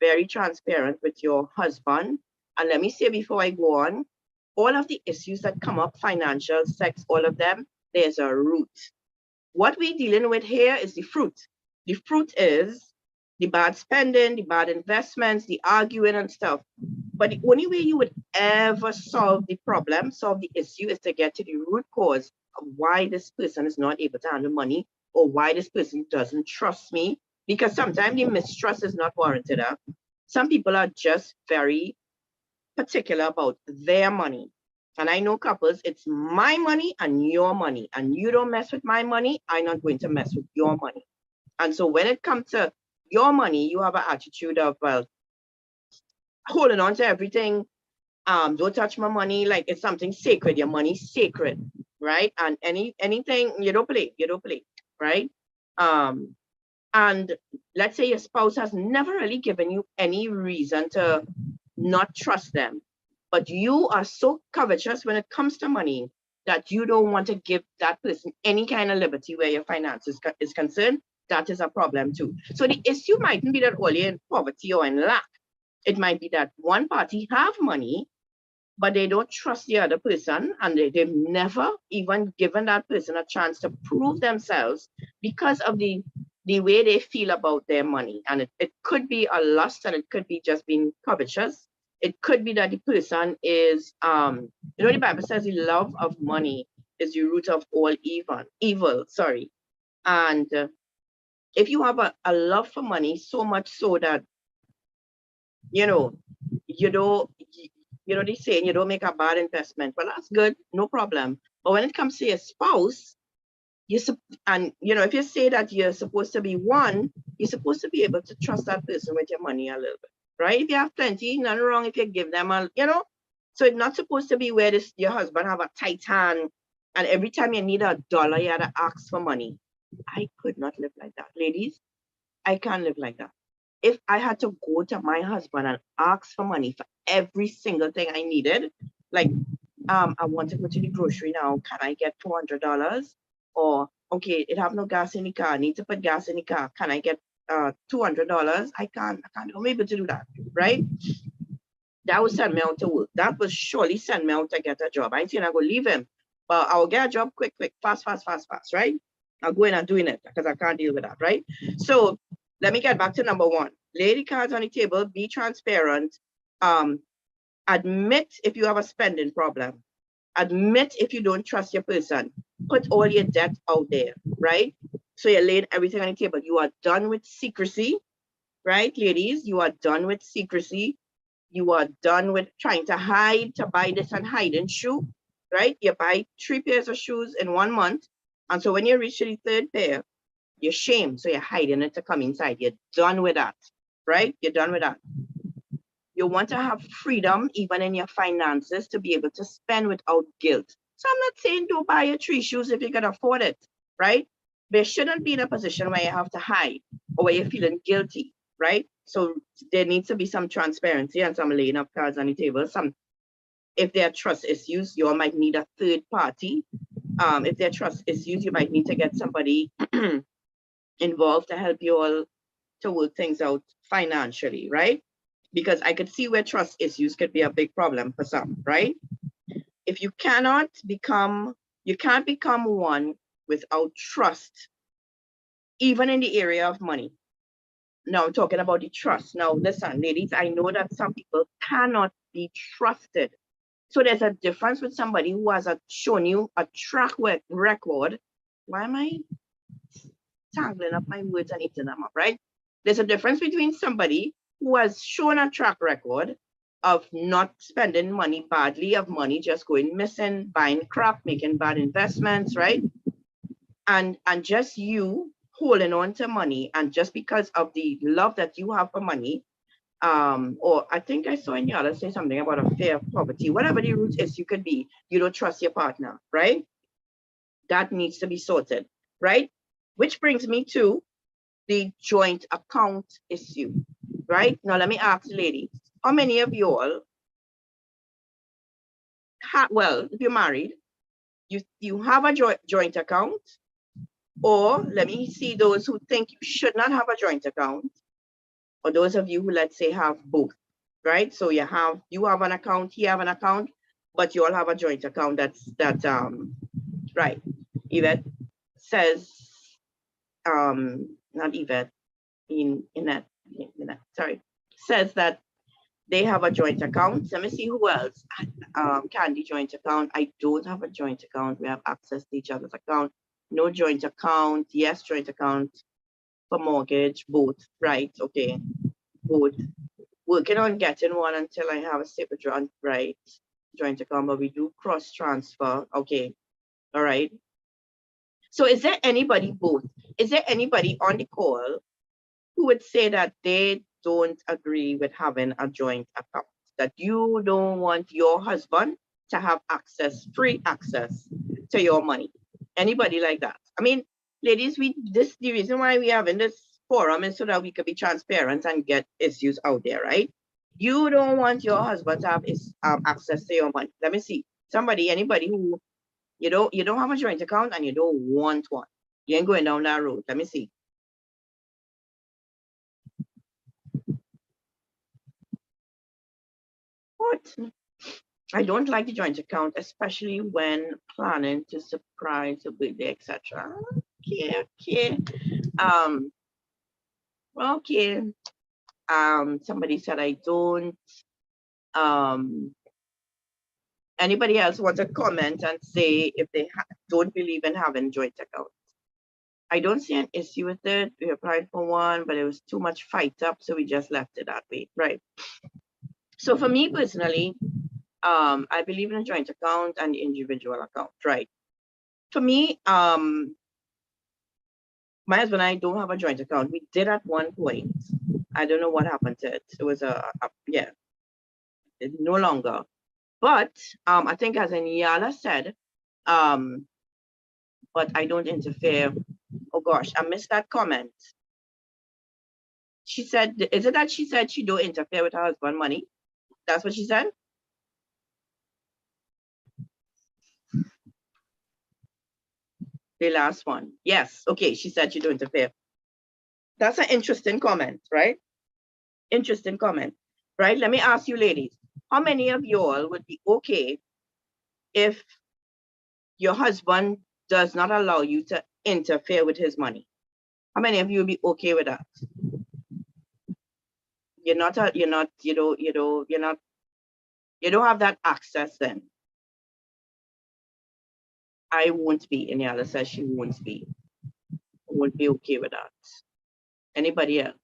Speaker 1: very transparent with your husband. And let me say before I go on, all of the issues that come up, financial, sex, all of them, there's a root. What we're dealing with here is the fruit. The fruit is the bad spending, the bad investments, the arguing and stuff. But the only way you would ever solve the problem, solve the issue, is to get to the root cause of why this person is not able to handle money, or why this person doesn't trust me. Because sometimes the mistrust is not warranted. Some people are just very particular about their money. And I know couples, it's my money and your money, and you don't mess with my money, I'm not going to mess with your money. And so when it comes to your money, you have an attitude of, well, holding on to everything. Don't touch my money like it's something sacred. Your money's sacred, right? And anything you don't play, right? And let's say your spouse has never really given you any reason to not trust them, but you are so covetous when it comes to money that you don't want to give that person any kind of liberty where your finances is concerned. That is a problem too. So the issue mightn't be that all you're in poverty or in lack. It might be that one party have money, but they don't trust the other person, and they've never even given that person a chance to prove themselves because of the way they feel about their money. And it could be a lust, and it could be just being covetous. It could be that the person is, the Bible says the love of money is the root of all evil. And if you have a love for money so much so that, you don't, they say you don't make a bad investment, well, that's good, no problem. But when it comes to your spouse, if you say that you're supposed to be one, you're supposed to be able to trust that person with your money a little bit, right? If you have plenty, nothing wrong if you give them so it's not supposed to be where your husband have a tight hand, and every time you need $1, you had to ask for money. I could not live like that, ladies. I can't live like that. If I had to go to my husband and ask for money for every single thing I needed, like, I want to go to the grocery now, can I get $400? Or, okay, it have no gas in the car, I need to put gas in the car, can I get $200? I can't be able to do that, right? That would send me out to work. That would surely send me out to get a job. I ain't saying I go leave him, but I'll get a job quick, fast, right? I'll go in and doing it because I can't deal with that, right? So let me get back to number one. Lay the cards on the table, be transparent, admit if you have a spending problem, admit if you don't trust your person, put all your debt out there, right? So you're laying everything on the table. You are done with secrecy, right, ladies? You are done with secrecy. You are done with trying to hide, to buy this and hide and shoe, right? You buy 3 pairs of shoes in 1 month. And so when you reach the third pair, you're shamed. So you're hiding it to come inside. You're done with that, right? You're done with that. You want to have freedom, even in your finances, to be able to spend without guilt. So I'm not saying don't buy your 3 shoes if you can afford it, right? But you shouldn't be in a position where you have to hide or where you're feeling guilty, right? So there needs to be some transparency and some laying of cards on the table. If there are trust issues, you might need a third party. If there are trust issues, you might need to get somebody involved to help you all to work things out financially, right? Because I could see where trust issues could be a big problem for some, right? If you can't become one without trust, even in the area of money. Now I'm talking about the trust. Now listen, ladies, I know that some people cannot be trusted. So there's a difference with somebody who has shown you a track record. Why am I tangling up my words and eating them up, right? There's a difference between somebody who has shown a track record of not spending money badly, of money just going missing, buying crap, making bad investments, right? And just you holding on to money, and just because of the love that you have for money, or I think I saw in the other say something about a fear of poverty, whatever the root is, you could be, you don't trust your partner, right? That needs to be sorted, right? Which brings me to the joint account issue, right? Now, let me ask the ladies, how many of you all, well, if you're married, you have a joint account, or let me see those who think you should not have a joint account, or those of you who, let's say, have both, right? So you have an account, he have an account, but you all have a joint account. That's right. Yvette says, not Yvette, sorry, says that they have a joint account. Let me see who else. Candy, joint account. I don't have a joint account. We have access to each other's account. No joint account. Yes, joint account for mortgage. Both. Right. Okay. Both. Working on getting one until I have a separate joint, right? Joint account, but we do cross transfer. Okay. All right. So is there anybody both? Is there anybody on the call who would say that they don't agree with having a joint account, that you don't want your husband to have free access to your money? Anybody like that? I mean, ladies, the reason why we have in this forum is so that we could be transparent and get issues out there, right? You don't want your husband to have access to your money. Let me see. Anybody who you don't have a joint account and you don't want one. You ain't going down that road. Let me see. What? I don't like the joint account, especially when planning to surprise a birthday, etc. Okay. Okay. Somebody said I don't. Anybody else want to comment and say if they don't believe in having joint accounts? I don't see an issue with it. We applied for one, but it was too much fight up, so we just left it that way, right? So for me personally, I believe in a joint account and individual account, right? For me, my husband and I don't have a joint account. We did at one point. I don't know what happened to it. It was yeah, it's no longer. But I think as Aniala said, but I don't interfere. Oh gosh, I missed that comment. She said, is it that she said she don't interfere with her husband's money? That's what she said? The last one. Yes, okay, she said she don't interfere. That's an interesting comment, right? Interesting comment, right? Let me ask you ladies, how many of y'all would be okay if your husband does not allow you to interfere with his money? How many of you would be okay with that? You don't have that access then. I won't be. Aniala says she won't be. Won't be okay with that. Anybody else?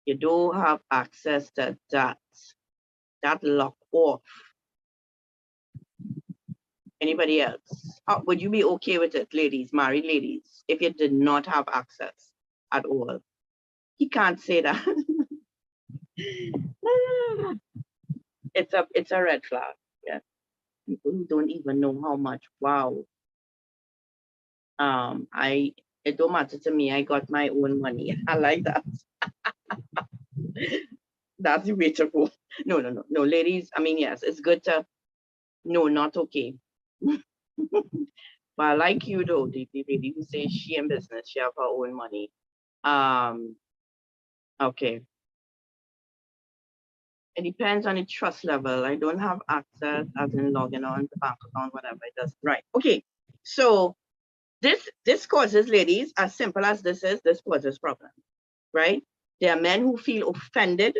Speaker 1: You don't have access to that lock off. Anybody else? Would you be okay with it, ladies, married ladies, if you did not have access at all? He can't say that. It's a red flag. Yeah. People who don't even know how much. Wow. It don't matter to me. I got my own money. I like that. That's the way to go. No, ladies. I mean, yes, it's good to. No, not okay. But I like you though, the lady who says she in business, she have her own money. Okay. It depends on the trust level. I don't have access as in logging on the bank account, whatever it does. Right. Okay. So this causes, ladies, as simple as this causes problems, right? There are men who feel offended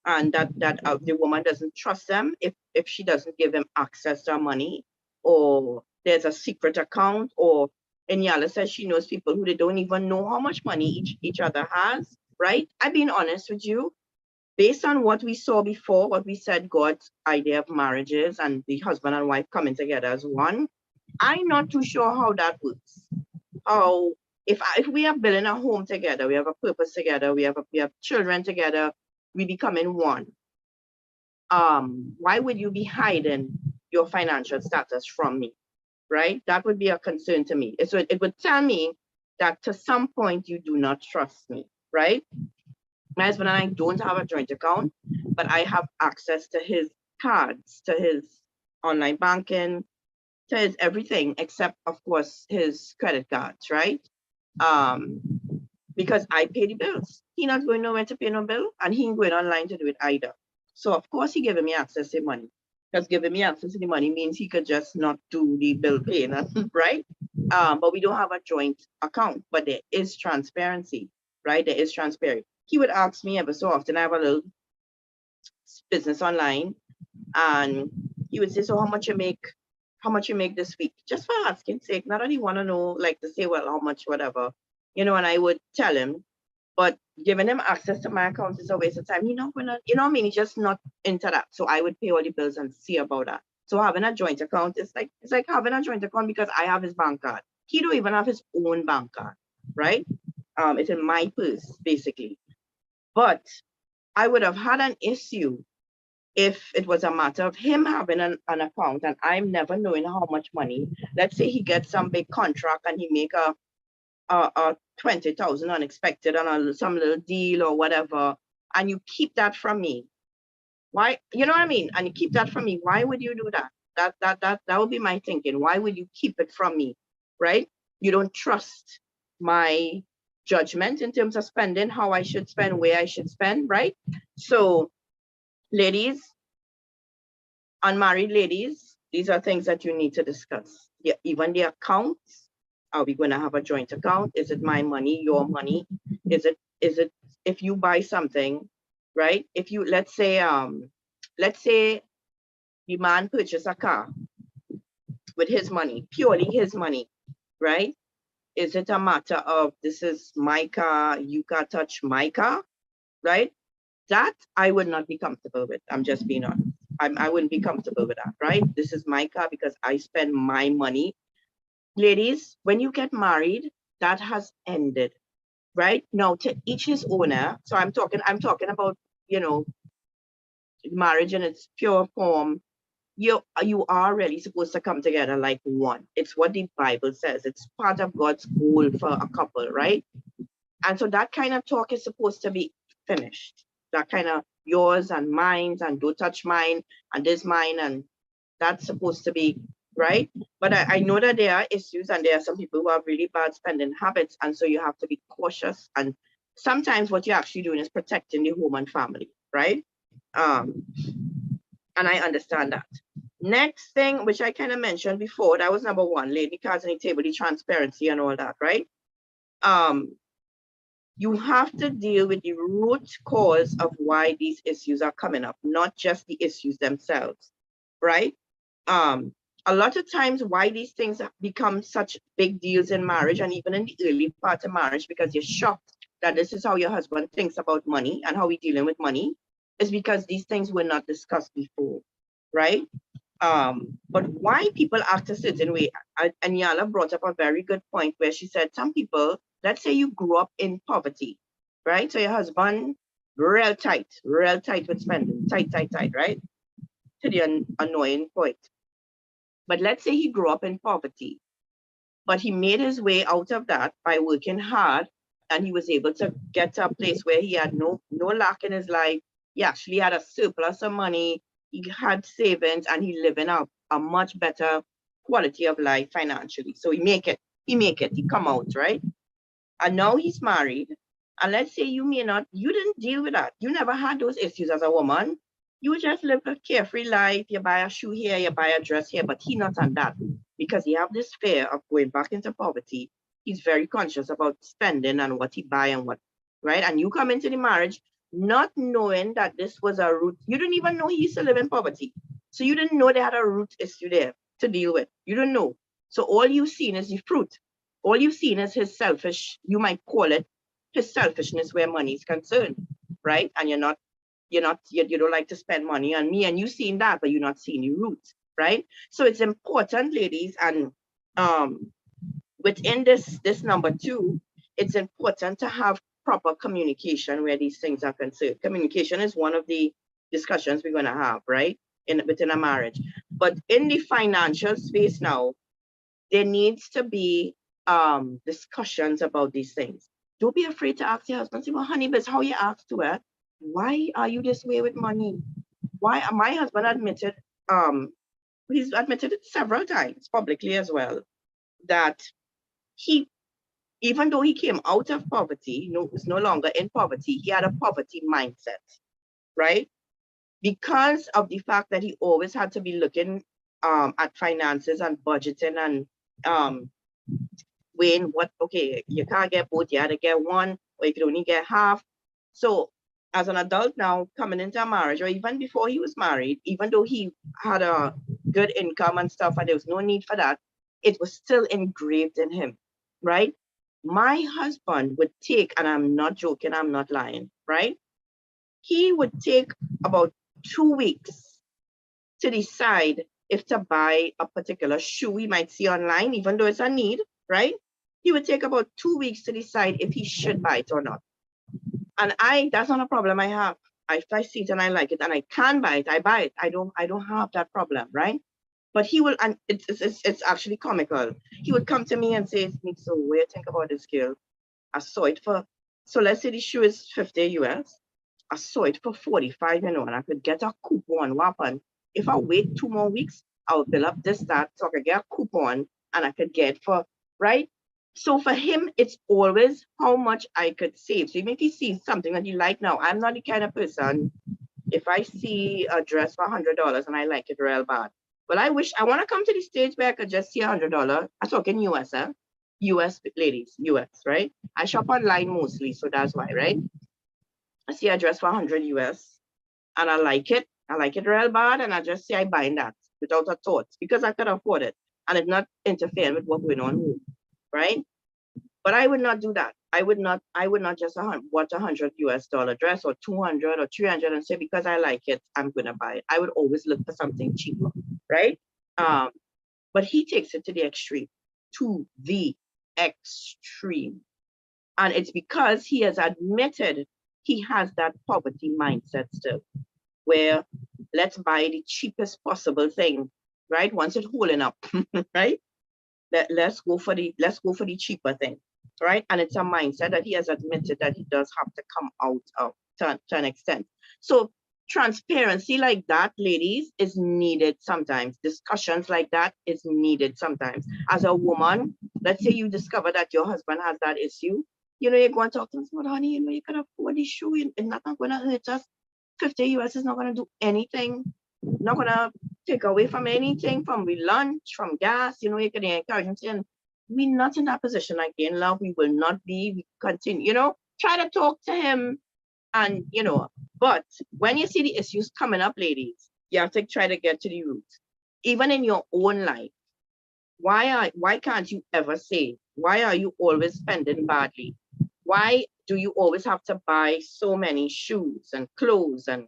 Speaker 1: and that the woman doesn't trust them if she doesn't give him access to her money, or there's a secret account, or Aniala says she knows people who they don't even know how much money each other has, right? I'm being honest with you. Based on what we saw before, what we said, God's idea of marriages and the husband and wife coming together as one, I'm not too sure how that works. How if we are building a home together, we have a purpose together, we have children together, we becoming one. Why would you be hiding your financial status from me, right? That would be a concern to me. So it would tell me that to some point you do not trust me, right? My husband and I don't have a joint account, but I have access to his cards, to his online banking, to his everything, except of course his credit cards, right? Because I pay the bills. He not going nowhere to pay no bill, and he ain't going online to do it either. So of course he giving me access to money. Because giving me access to the money means he could just not do the bill paying, right? But we don't have a joint account, but there is transparency, right? There is transparency. He would ask me ever so often, I have a little business online, and he would say, so how much you make this week? Just for asking sake, not that he want to know, like to say, well, how much, whatever, and I would tell him, but giving him access to my account is a waste of time. He's not gonna, what I mean? He's just not into that. So I would pay all the bills and see about that. So having a joint account, it's like having a joint account because I have his bank card. He don't even have his own bank card, right? It's in my purse, basically. But I would have had an issue if it was a matter of him having an account and I'm never knowing how much money. Let's say he gets some big contract and he make a 20,000 unexpected on some little deal or whatever, and you keep that from me. Why? You know what I mean? And you keep that from me. Why would you do that? That would be my thinking. Why would you keep it from me? Right? You don't trust my judgment in terms of spending, how I should spend, where I should spend, right? So, ladies, unmarried ladies, these are things that you need to discuss. Yeah, even the accounts. Are we going to have a joint account? Is it my money, your money? Is it if you buy something, right? If you let's say the man purchased a car with his money, purely his money, right? Is it a matter of this is my car, you can't touch my car, right? That I would not be comfortable with. I'm just being honest. I wouldn't be comfortable with that, right? This is my car because I spend my money. Ladies, when you get married, that has ended, right? Now to each his owner. So I'm talking about, marriage in its pure form. You are really supposed to come together like one. It's what the Bible says. It's part of God's goal for a couple, right? And so that kind of talk is supposed to be finished. That kind of yours and mine and don't touch mine and this mine, and that's supposed to be right. But I know that there are issues and there are some people who have really bad spending habits, and so you have to be cautious, and sometimes what you're actually doing is protecting the home and family, right? And I understand that. Next thing, which I kind of mentioned before, that was number one, lay the cards on the table, the transparency and all that, right? You have to deal with the root cause of why these issues are coming up, not just the issues themselves, right? A lot of times why these things become such big deals in marriage and even in the early part of marriage, because you're shocked that this is how your husband thinks about money and how we're dealing with money, is because these things were not discussed before, right? But why people act a certain way, and Yala brought up a very good point where she said some people, let's say you grew up in poverty, right? So your husband, real tight with spending, tight, right? To the annoying point. But let's say he grew up in poverty, but he made his way out of that by working hard, and he was able to get to a place where he had no lack in his life. He actually had a surplus of money, he had savings, and he living up a much better quality of life financially. So he come out, right? And now he's married. And let's say you didn't deal with that. You never had those issues as a woman. You just live a carefree life. You buy a shoe here, you buy a dress here, but he not on that because he have this fear of going back into poverty. He's very conscious about spending and what he buy and what, right? And you come into the marriage not knowing that this was a root. You didn't even know he used to live in poverty. So you didn't know they had a root issue there to deal with. You don't know. So all you've seen is the fruit. All you've seen is his selfish, you might call it, his selfishness where money is concerned, right? And you don't like to spend money on me, and you seen that, but you're not seeing the roots, right? So it's important, ladies, and within this number 2, it's important to have proper communication where these things are concerned. Communication is one of the discussions we're going to have, right, within a marriage. But in the financial space now, there needs to be discussions about these things. Don't be afraid to ask your husband, say, well, honey, but how you ask to her, why are you this way with money? Why? My husband admitted, he's admitted it several times publicly as well, that he, even though he came out of poverty, was no longer in poverty, he had a poverty mindset, right? Because of the fact that he always had to be looking at finances and budgeting and weighing what, okay, you can't get both, you had to get one, or you could only get half. So as an adult now, coming into a marriage, or even before he was married, even though he had a good income and stuff, and there was no need for that, it was still engraved in him, right? My husband would take, and I'm not joking, I'm not lying, right? He would take about 2 weeks to decide if to buy a particular shoe we might see online, even though it's a need, right? He would take about 2 weeks to decide if he should buy it or not. And that's not a problem I have. If I see it and I like it and I can buy it, I buy it. I don't have that problem, right? But he will, and it's actually comical. He would come to me and say, so what do you think about this girl? I saw it for, so let's say the shoe is 50 US. I saw it for 45, and I could get a coupon. What happened? If I wait 2 more weeks, I'll build up this, that, so I could get a coupon and I could get for, right? So for him, it's always how much I could save. So even if he sees something that you like now, I'm not the kind of person, if I see a dress for $100 and I like it real bad, but I want to come to the stage where I could just see $100. I'm talking US, US ladies, US, right? I shop online mostly, so that's why, right? I see a dress for 100 US and I like it real bad, and I just say I buy that without a thought because I could afford it and it's not interfering with what's going on home, right? But I would not do that. I would not just watch $100 US dress or 200 or 300 and say because I like it, I'm gonna buy it. I would always look for something cheaper, right? But he takes it to the extreme, and it's because he has admitted he has that poverty mindset still, where let's buy the cheapest possible thing, right? Once it's holding up, right? Let's go for the cheaper thing, right? And it's a mindset that he has admitted that he does have to come out of to an extent. So transparency like that, ladies, is needed sometimes. Discussions like that is needed sometimes. As a woman, let's say you discover that your husband has that issue, you're going to talk to him, well, honey, you can afford this shoe, it's not going to hurt us. 50 US is not going to do anything, not going to take away from anything, from we lunch, from gas, you can encourage him saying, we're not in that position again, love, we will not be, we continue, try to talk to him. And, but when you see the issues coming up, ladies, you have to try to get to the root. Even in your own life, why can't you ever say, why are you always spending badly? Why do you always have to buy so many shoes and clothes? And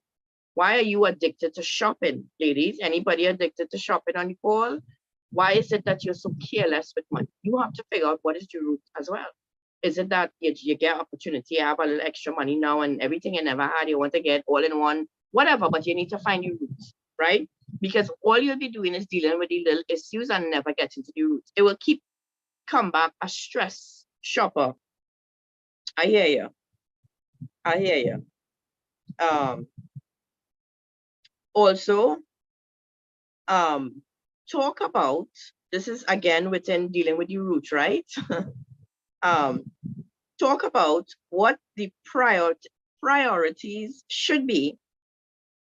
Speaker 1: why are you addicted to shopping, ladies? Anybody addicted to shopping on the call? Why is it that you're so careless with money? You have to figure out what is the root as well. Is it that you get opportunity, you have a little extra money now and everything you never had, you want to get all in one, whatever, but you need to find your roots, right? Because all you'll be doing is dealing with the little issues and never getting to the roots. It will come back a stress shopper. I hear you. Also, talk about, this is again within dealing with the root, right? Talk about what the priorities should be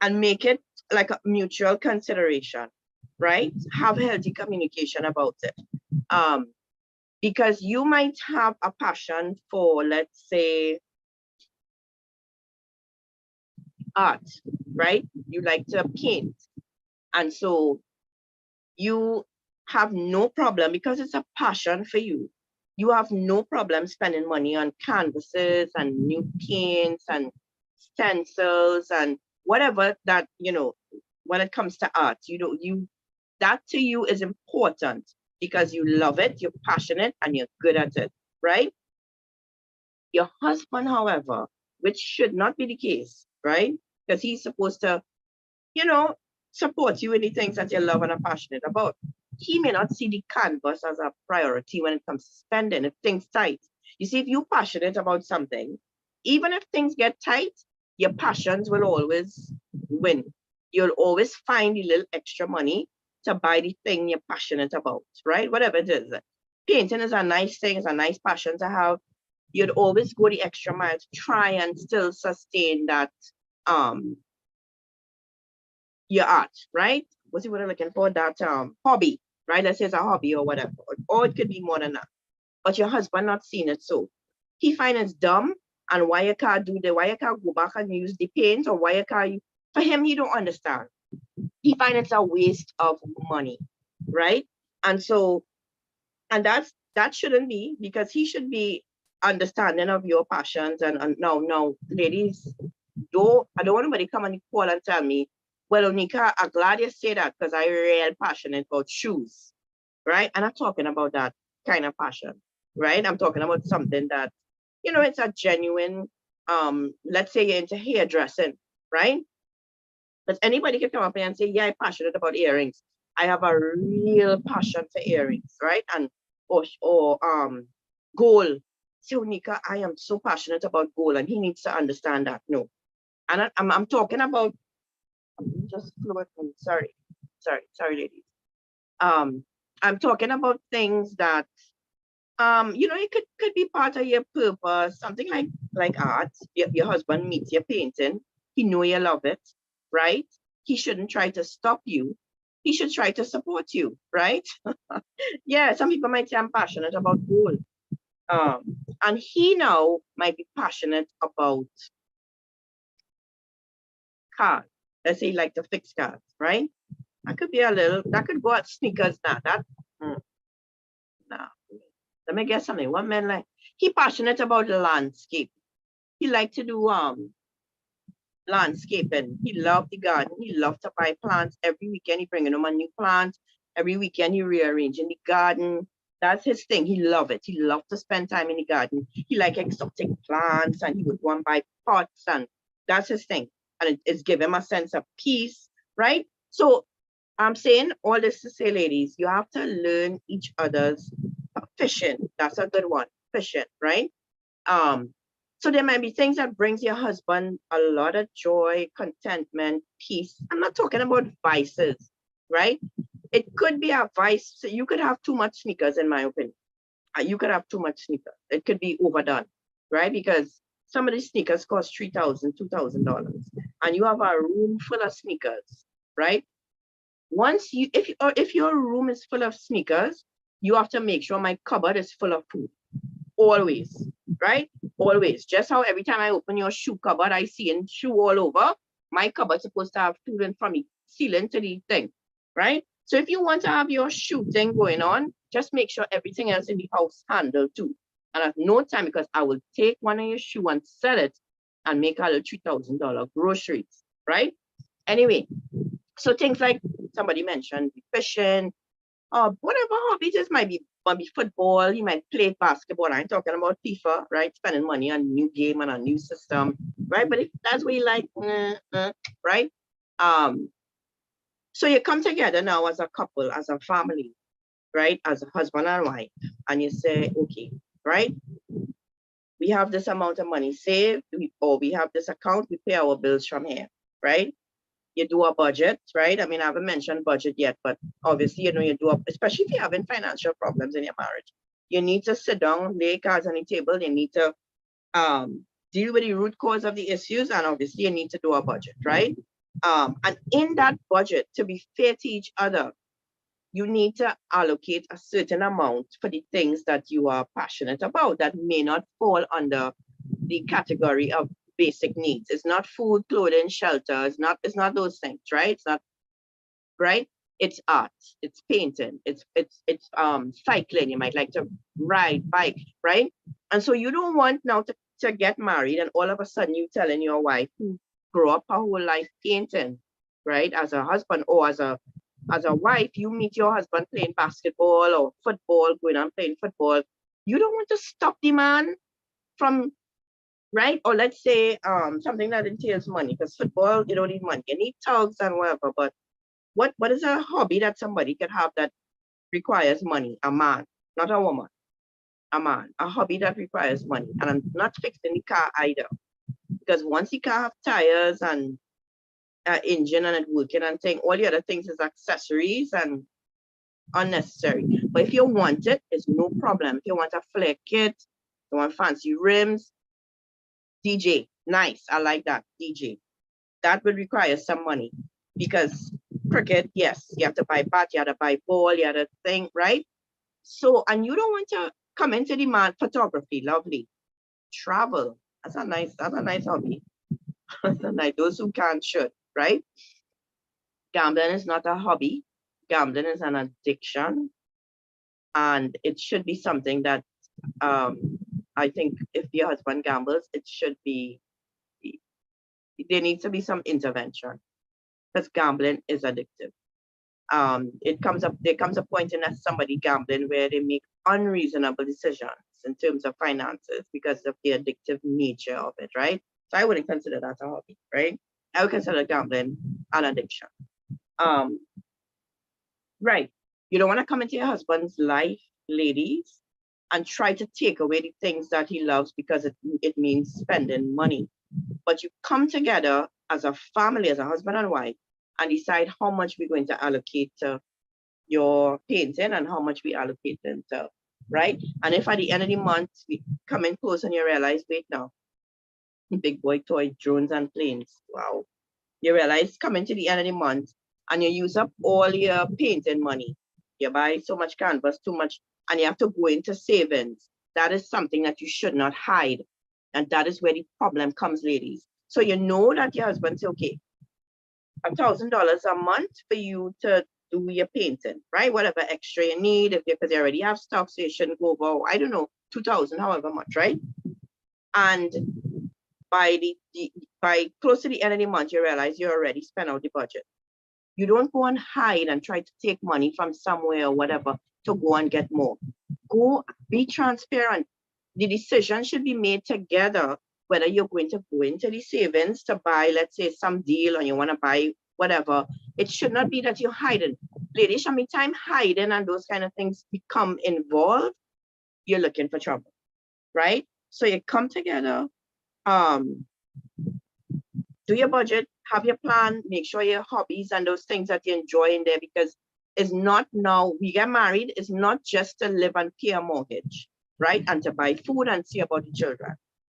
Speaker 1: and make it like a mutual consideration, right? Have healthy communication about it. Because you might have a passion for, let's say, art, right? You like to paint. And so you have no problem because it's a passion for you. you have no problem spending money on canvases and new paints and stencils and whatever that, when it comes to art, that to you is important because you love it, you're passionate, and you're good at it, right? Your husband, however, which should not be the case, right? Because he's supposed to, support you in the things that you love and are passionate about. He may not see the canvas as a priority when it comes to spending, if things tight. You see, if you're passionate about something, even if things get tight, your passions will always win. You'll always find a little extra money to buy the thing you're passionate about, right? Whatever it is. Painting is a nice thing, it's a nice passion to have. You'd always go the extra mile to try and still sustain that your art, right? What's what I'm looking for? That hobby, right? Let's say it's a hobby or whatever, or it could be more than that. But your husband not seeing it, so he finds it's dumb, and why you can't go back and use the paint, or why you can't. For him, he don't understand. He finds it's a waste of money, right? And so, and that shouldn't be, because he should be understanding of your passions. And now, ladies, I don't want anybody come and call and tell me, well, Onika, I'm glad you say that because I'm real passionate about shoes, right? And I'm talking about that kind of passion, right? I'm talking about something that, it's a genuine, let's say you're into hairdressing, right? But anybody can come up here and say, yeah, I'm passionate about earrings. I have a real passion for earrings, right? And or gold. So Onika, I am so passionate about gold, and he needs to understand that. No. And I'm talking about, just sorry, ladies. I'm talking about things that, it could be part of your purpose, something like art. Your husband meets your painting. He know you love it, right? He shouldn't try to stop you. He should try to support you, right? Yeah, some people might say I'm passionate about gold. And he now might be passionate about cars. Let's say like to fix cars, right? That could be that could go at sneakers now. Let me guess something. One man like, he passionate about landscape. He like to do landscaping. He loved the garden. He loved to buy plants. Every weekend he bringing home a new plant. Every weekend he rearranging the garden. That's his thing. He love it. He loved to spend time in the garden. He like exotic plants, and he would go and buy pots, and that's his thing. And it's give him a sense of peace, right? So I'm saying all this to say, ladies, you have to learn each other's fishing. That's a good one. Fishing, right? So there might be things that brings your husband a lot of joy, contentment, peace. I'm not talking about vices, right? It could be a vice. So you could have too much sneakers, in my opinion. You could have too much sneakers. It could be overdone, right? Because some of these sneakers cost $3,000, $2,000, and you have a room full of sneakers, right? Once if your room is full of sneakers, you have to make sure my cupboard is full of food. Always, right? Always. Just how every time I open your shoe cupboard, I see in shoe all over. My cupboard's supposed to have food in from the ceiling to the thing, right? So if you want to have your shoe thing going on, just make sure everything else in the house handled too. And at no time, because I will take one of your shoe and sell it and make a little $3,000 groceries, right? Anyway, so things like somebody mentioned fishing, whatever hobbies it might be football, you might play basketball. I'm talking about FIFA, right? Spending money on a new game and a new system, right? But if that's what you like, right? So you come together now as a couple, as a family, right? As a husband and wife, and you say, okay, right? We have this amount of money saved, or we have this account, we pay our bills from here, right? You do a budget, right? I mean, I haven't mentioned budget yet, but obviously, you do especially if you're having financial problems in your marriage, you need to sit down, lay cards on the table. You need to deal with the root cause of the issues, and obviously you need to do a budget, right? And in that budget, to be fair to each other, you need to allocate a certain amount for the things that you are passionate about that may not fall under the category of basic needs. It's not food, clothing, shelter. It's not those things, right? It's not, right? It's art, it's painting, it's cycling. You might like to ride bike, right? And so you don't want now to get married and all of a sudden you telling your wife who grew up her whole life painting, right? As a husband or as a wife, you meet your husband playing basketball or football, going and playing football. You don't want to stop the man from, right? Or let's say something that entails money, because football, you don't need money. You need tugs and whatever. But what is a hobby that somebody can have that requires money? A man, not a woman. A man. A hobby that requires money. And I'm not fixing the car either. Because once the car have tires and engine and it working and thing, all the other things is accessories and unnecessary. But if you want it, it's no problem. If you want a flare kit, you want fancy rims, DJ, nice. I like that, DJ. That would require some money because cricket, yes, you have to buy bat, you have to buy ball, you have to thing, right? So, and you don't want to come into demand photography, lovely. Travel, that's a nice hobby. That's a nice, those who can't should, right? Gambling is not a hobby. Gambling is an addiction. And it should be something that I think if your husband gambles, it should be, there needs to be some intervention because gambling is addictive. There comes a point in that somebody gambling where they make unreasonable decisions in terms of finances because of the addictive nature of it, right? So I wouldn't consider that a hobby, right? I would consider gambling an addiction. Right. You don't want to come into your husband's life, ladies, and try to take away the things that he loves because it means spending money. But you come together as a family, as a husband and wife, and decide how much we're going to allocate to your painting and how much we allocate into, right? And if at the end of the month we come in close and you realize, wait now, big boy toy, drones and planes, wow. You realize coming to the end of the month and you use up all your painting money. You buy so much canvas, too much, and you have to go into savings. That is something that you should not hide. And that is where the problem comes, ladies. So you know that your husband say, okay, $1,000 a month for you to do your painting, right? Whatever extra you need, because you already have stuff, so you shouldn't go over, I don't know, 2,000, however much, right? And by close to the end of the month, you realize you already spent out the budget. You don't go and hide and try to take money from somewhere or whatever to go and get more. Go, be transparent. The decision should be made together, whether you're going to go into the savings to buy, let's say, some deal or you want to buy whatever. It should not be that you're hiding. Ladies, how many times hiding and those kind of things become involved, you're looking for trouble, right? So you come together, do your budget, have your plan, make sure your hobbies and those things that you enjoy in there, because it's not now, we get married, it's not just to live and pay a mortgage, right? And to buy food and see about the children.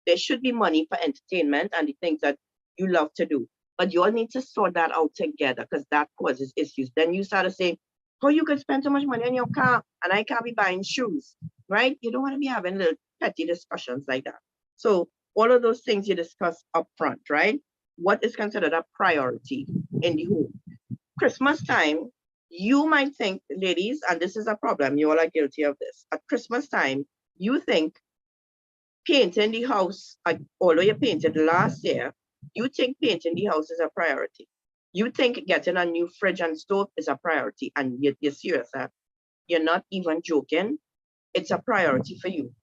Speaker 1: There should be money for entertainment and the things that you love to do. But you all need to sort that out together because that causes issues. Then you start to say, oh, you could spend so much money on your car and I can't be buying shoes, right? You don't want to be having little petty discussions like that. So all of those things you discuss up front, right? What is considered a priority in the home? Christmas time, you might think, ladies, and this is a problem, you all are guilty of this. At Christmas time, you think painting the house, although you painted last year, you think painting the house is a priority. You think getting a new fridge and stove is a priority, and you're serious, huh? You're not even joking. It's a priority for you.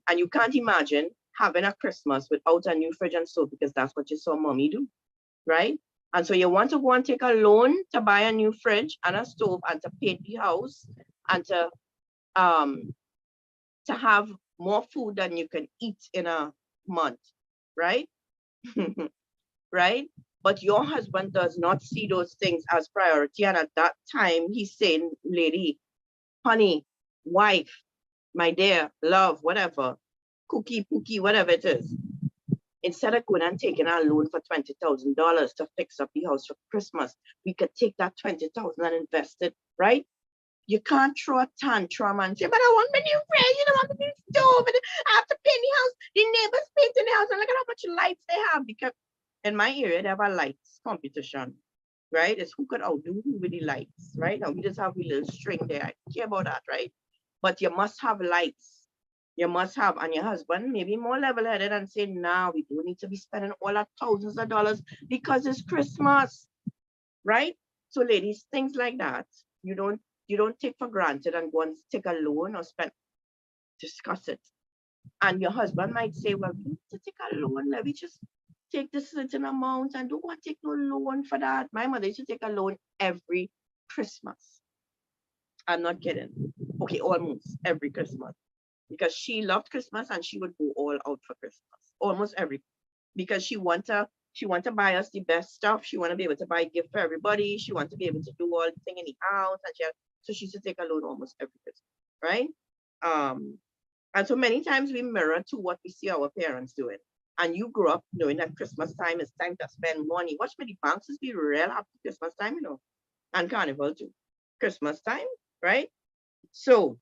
Speaker 1: And you can't imagine having a Christmas without a new fridge and stove because that's what you saw mommy do, right? And so you want to go and take a loan to buy a new fridge and a stove and to paint the house and to have more food than you can eat in a month, right? Right? But your husband does not see those things as priority. And at that time, he's saying, lady, honey, wife, my dear, love, whatever, cookie, pookie, whatever it is. Instead of going and taking a loan for $20,000 to fix up the house for Christmas, we could take that $20,000 and invest it, right? You can't throw a tantrum and say, but I want my new fridge, I want my new stove, and I have to paint the house. The neighbors painting the house, and look at how much lights they have. Because in my area, they have a lights competition. right? It's who could outdo who with the lights, right? Now we just have a little string there. I don't care about that, right? But you must have lights. You must have, and your husband maybe more level-headed and say, nah, we don't need to be spending all that thousands of dollars because it's Christmas, right? So ladies, things like that, you don't take for granted and go and take a loan or spend, discuss it. And your husband might say, well, we need to take a loan. Let me just take this certain amount and don't want to take no loan for that. My mother used to take a loan every Christmas. I'm not kidding. Okay, almost every Christmas. Because she loved Christmas and she would go all out for Christmas. Almost every, because she want to buy us the best stuff. She want to be able to buy a gift for everybody. She want to be able to do all the thing in the house. And so she used to take a loan almost every Christmas, right? And so many times we mirror to what we see our parents doing. And you grew up knowing that Christmas time is time to spend money. Watch me, the banks is be real happy Christmas time, you know, and Carnival too. Christmas time, right? So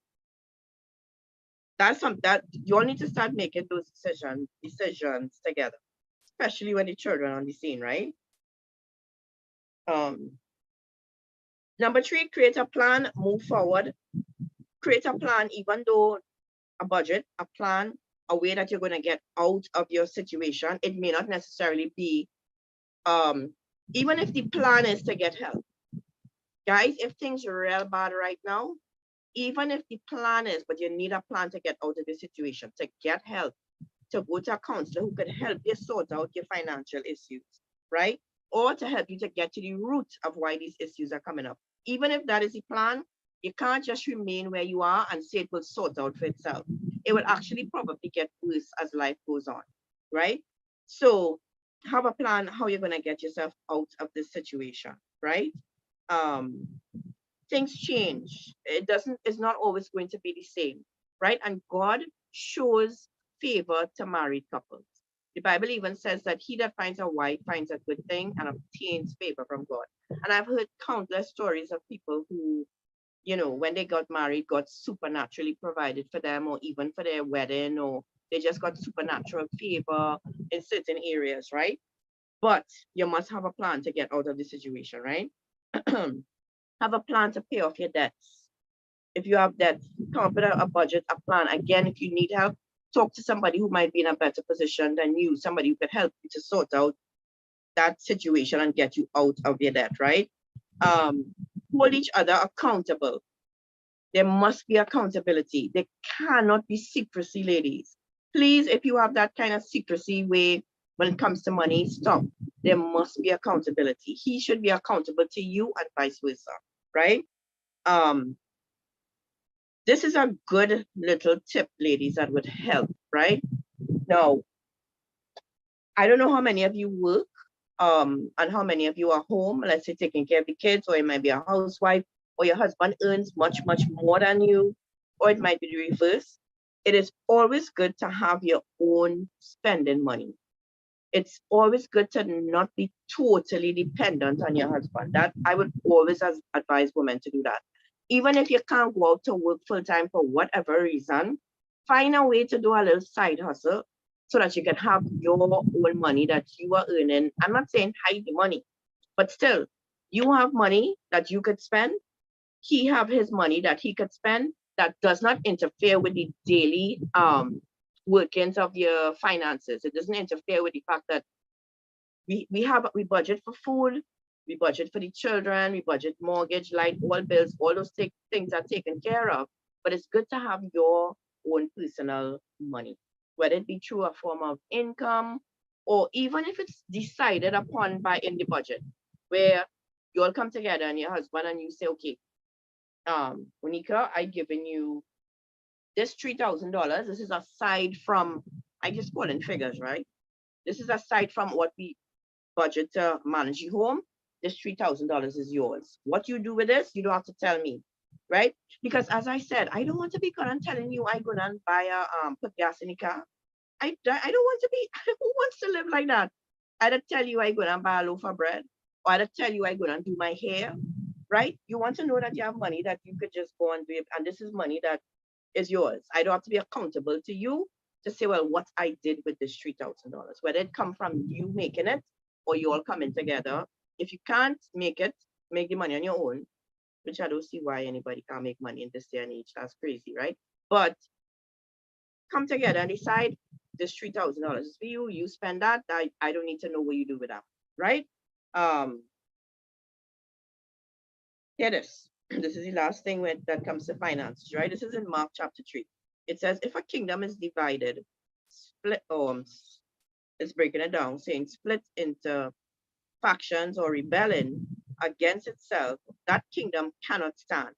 Speaker 1: that's something that you all need to start making those decisions together, especially when the children are on the scene, right? Number 3, create a plan, move forward. Create a plan, even though a budget, a plan, a way that you're going to get out of your situation. It may not necessarily be, even if the plan is to get help. Guys, if things are real bad right now, even if the plan is, but you need a plan to get out of the situation, to get help, to go to a counselor who could help you sort out your financial issues, right? Or to help you to get to the root of why these issues are coming up. Even if that is the plan, you can't just remain where you are and say it will sort out for itself. It will actually probably get worse as life goes on, right? So have a plan how you're going to get yourself out of this situation, right? Things change. It's not always going to be the same, right? And God shows favor to married couples. The Bible even says that he that finds a wife finds a good thing and obtains favor from God. And I've heard countless stories of people who, you know, when they got married, God supernaturally provided for them, or even for their wedding, or they just got supernatural favor in certain areas, right? But you must have a plan to get out of the situation, right? Have a plan to pay off your debts. If you have debts, come up with a budget, a plan. Again, if you need help, talk to somebody who might be in a better position than you, somebody who could help you to sort out that situation and get you out of your debt, right? Hold each other accountable. There must be accountability. There cannot be secrecy, ladies. Please, if you have that kind of secrecy way when it comes to money, stop. There must be accountability. He should be accountable to you and vice versa, right? This is a good little tip, ladies, that would help, right? Now, I don't know how many of you work, and how many of you are home, let's say taking care of the kids, or it might be a housewife, or your husband earns much, much more than you, or it might be the reverse. It is always good to have your own spending money. It's always good to not be totally dependent on your husband. That I would always advise women to do that. Even if you can't go out to work full time for whatever reason, find a way to do a little side hustle so that you can have your own money that you are earning. I'm not saying hide the money, but still, you have money that you could spend. He have his money that he could spend that does not interfere with the daily workings of your finances. It doesn't interfere with the fact that we budget for food, we budget for the children, we budget mortgage, light, all bills, all those things are taken care of. But it's good to have your own personal money, whether it be through a form of income, or even if it's decided upon by in the budget, where you all come together and your husband and you say, okay, Monica, I've given you this $3,000. This is aside from, I just call in figures, right? This is aside from what we budget to manage your home. This $3,000 is yours. What you do with this, you don't have to tell me, right? Because as I said, I don't want to be gone and telling you I go and buy a put gas in the car. I don't want to be. Who wants to live like that? I'd tell you I go and buy a loaf of bread, or I'd tell you I go and do my hair, right? You want to know that you have money that you could just go and do it, and this is money that is yours. I don't have to be accountable to you to say, well, what I did with this $3,000, whether it come from you making it or you all coming together If you can't make the money on your own, which I don't see why anybody can't make money in this day and age. That's crazy, right? But come together and decide this $3,000 is for you. You spend that. I don't need to know what you do with that, right? Here it is. This is the last thing that comes to finances, right? This is in Mark chapter 3. It says, if a kingdom is divided, split, it's breaking it down, saying split into factions or rebelling against itself, that kingdom cannot stand.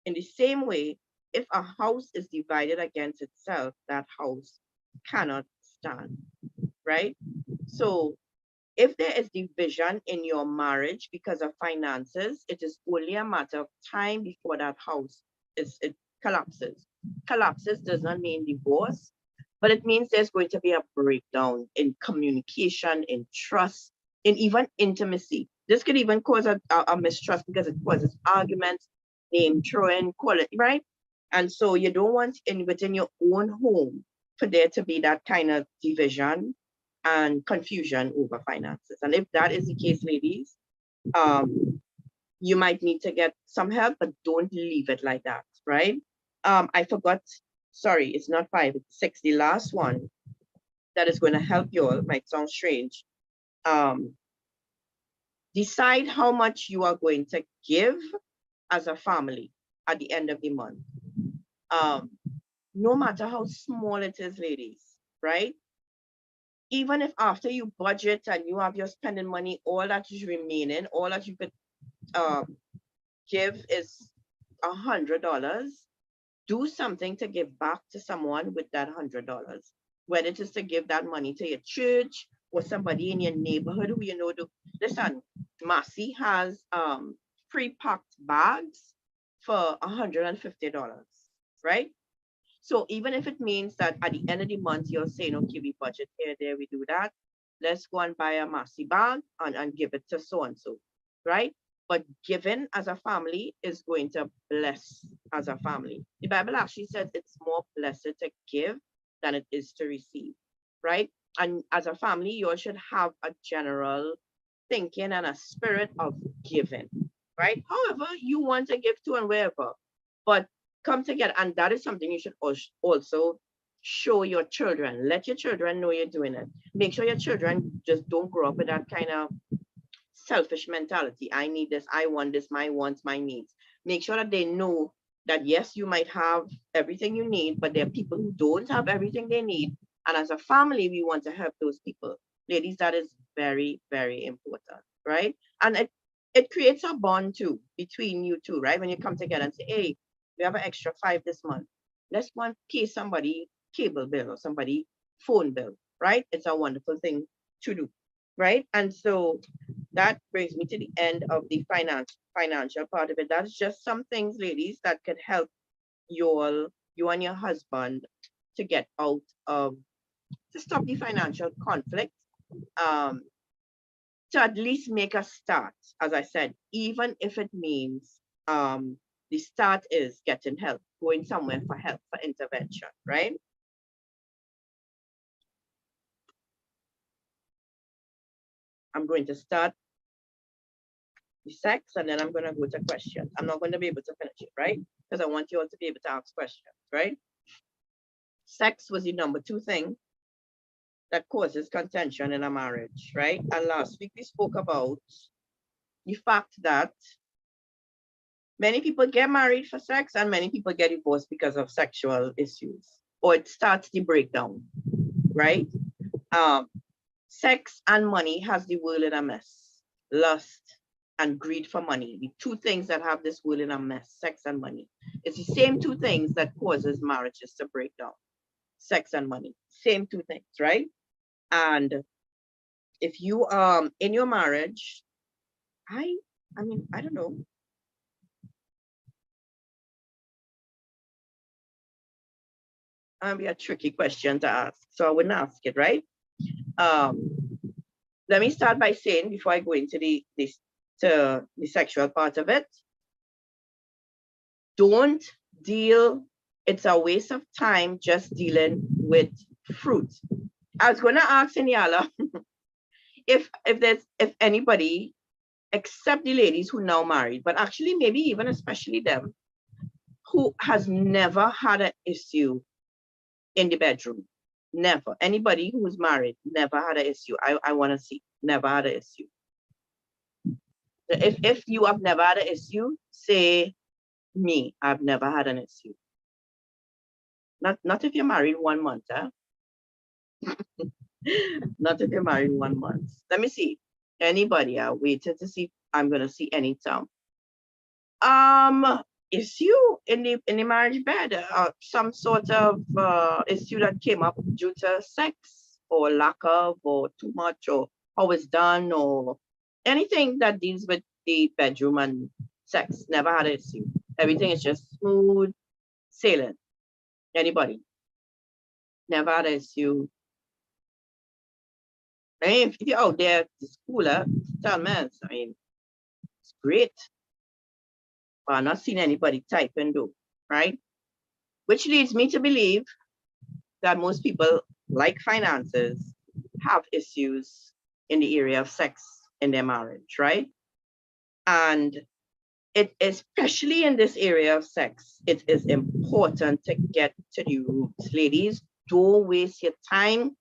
Speaker 1: In the same way, if a house is divided against itself, that house cannot stand, right? So if there is division in your marriage because of finances, it is only a matter of time before that house it collapses. Collapses does not mean divorce, but it means there's going to be a breakdown in communication, in trust, in even intimacy. This could even cause a mistrust because it causes arguments, name throwing, quality, right? And so you don't want within your own home for there to be that kind of division and confusion over finances. And if that is the case, ladies, you might need to get some help, but don't leave it like that, right? I forgot, sorry, it's not 5, it's 6. The last one that is going to help you all, might sound strange. Decide how much you are going to give as a family at the end of the month. No matter how small it is, ladies, right? Even if after you budget and you have your spending money, all that is remaining, all that you could give is $100, do something to give back to someone with that $100. Whether it is to give that money to your church or somebody in your neighborhood who you know do. Listen, Massey has pre-packed bags for $150, right? So even if it means that at the end of the month, you're saying, okay, we budget here, there, we do that. Let's go and buy a Massey bag and give it to so-and-so, right? But giving as a family is going to bless as a family. The Bible actually says it's more blessed to give than it is to receive, right? And as a family, you all should have a general thinking and a spirit of giving, right? However you want to give to and wherever, but come together. And that is something you should also show your children. Let your children know you're doing it. Make sure your children just don't grow up with that kind of selfish mentality. I need this, I want this, my wants, my needs. Make sure that they know that yes, you might have everything you need, but there are people who don't have everything they need. And as a family, we want to help those people. Ladies, that is very, very important, right? And it creates a bond too between you two, right? When you come together and say, hey, we have an extra 5 this month. Let's go and pay somebody cable bill or somebody phone bill, right? It's a wonderful thing to do, right? And so that brings me to the end of the financial part of it. That's just some things, ladies, that could help you and your husband to get out of, to stop the financial conflict, to at least make a start, as I said, even if it means the start is getting help, going somewhere for help, for intervention, right? I'm going to start the sex and then I'm going to go to questions. I'm not going to be able to finish it, right? Because I want you all to be able to ask questions, right? Sex was the number 2 thing that causes contention in a marriage, right? And last week we spoke about the fact that many people get married for sex and many people get divorced because of sexual issues, or it starts the breakdown, right? Sex and money has the world in a mess. Lust and greed for money, the 2 things that have this world in a mess, sex and money. It's the same 2 things that causes marriages to break down. Sex and money, same 2 things, right? And if you in your marriage, I mean, I don't know. Be a tricky question to ask, so I wouldn't ask it, right? Let me start by saying, before I go into the sexual part of it, don't deal, it's a waste of time just dealing with fruit. I was going to ask Inyala if anybody except the ladies who now married, but actually maybe even especially them, who has never had an issue in the bedroom. Never. Anybody who is married never had an issue. I want to see. Never had an issue. If you have never had an issue, say me. I've never had an issue. Not if you're married 1 month, huh? Not if you're married 1 month. Let me see. Anybody? I waited to see if I'm gonna see any time. Issue in the marriage bed, some sort of issue that came up due to sex or lack of or too much or how it's done or anything that deals with the bedroom and sex. Never had an issue. Everything is just smooth sailing. Anybody? Never had an issue. I mean, if you're out there, the schooler, tell me, I mean, it's great. But I'm not seeing anybody type and do, right? Which leads me to believe that most people, like finances, have issues in the area of sex in their marriage, right? And it, especially in this area of sex, it is important to get to the roots. Ladies, don't waste your time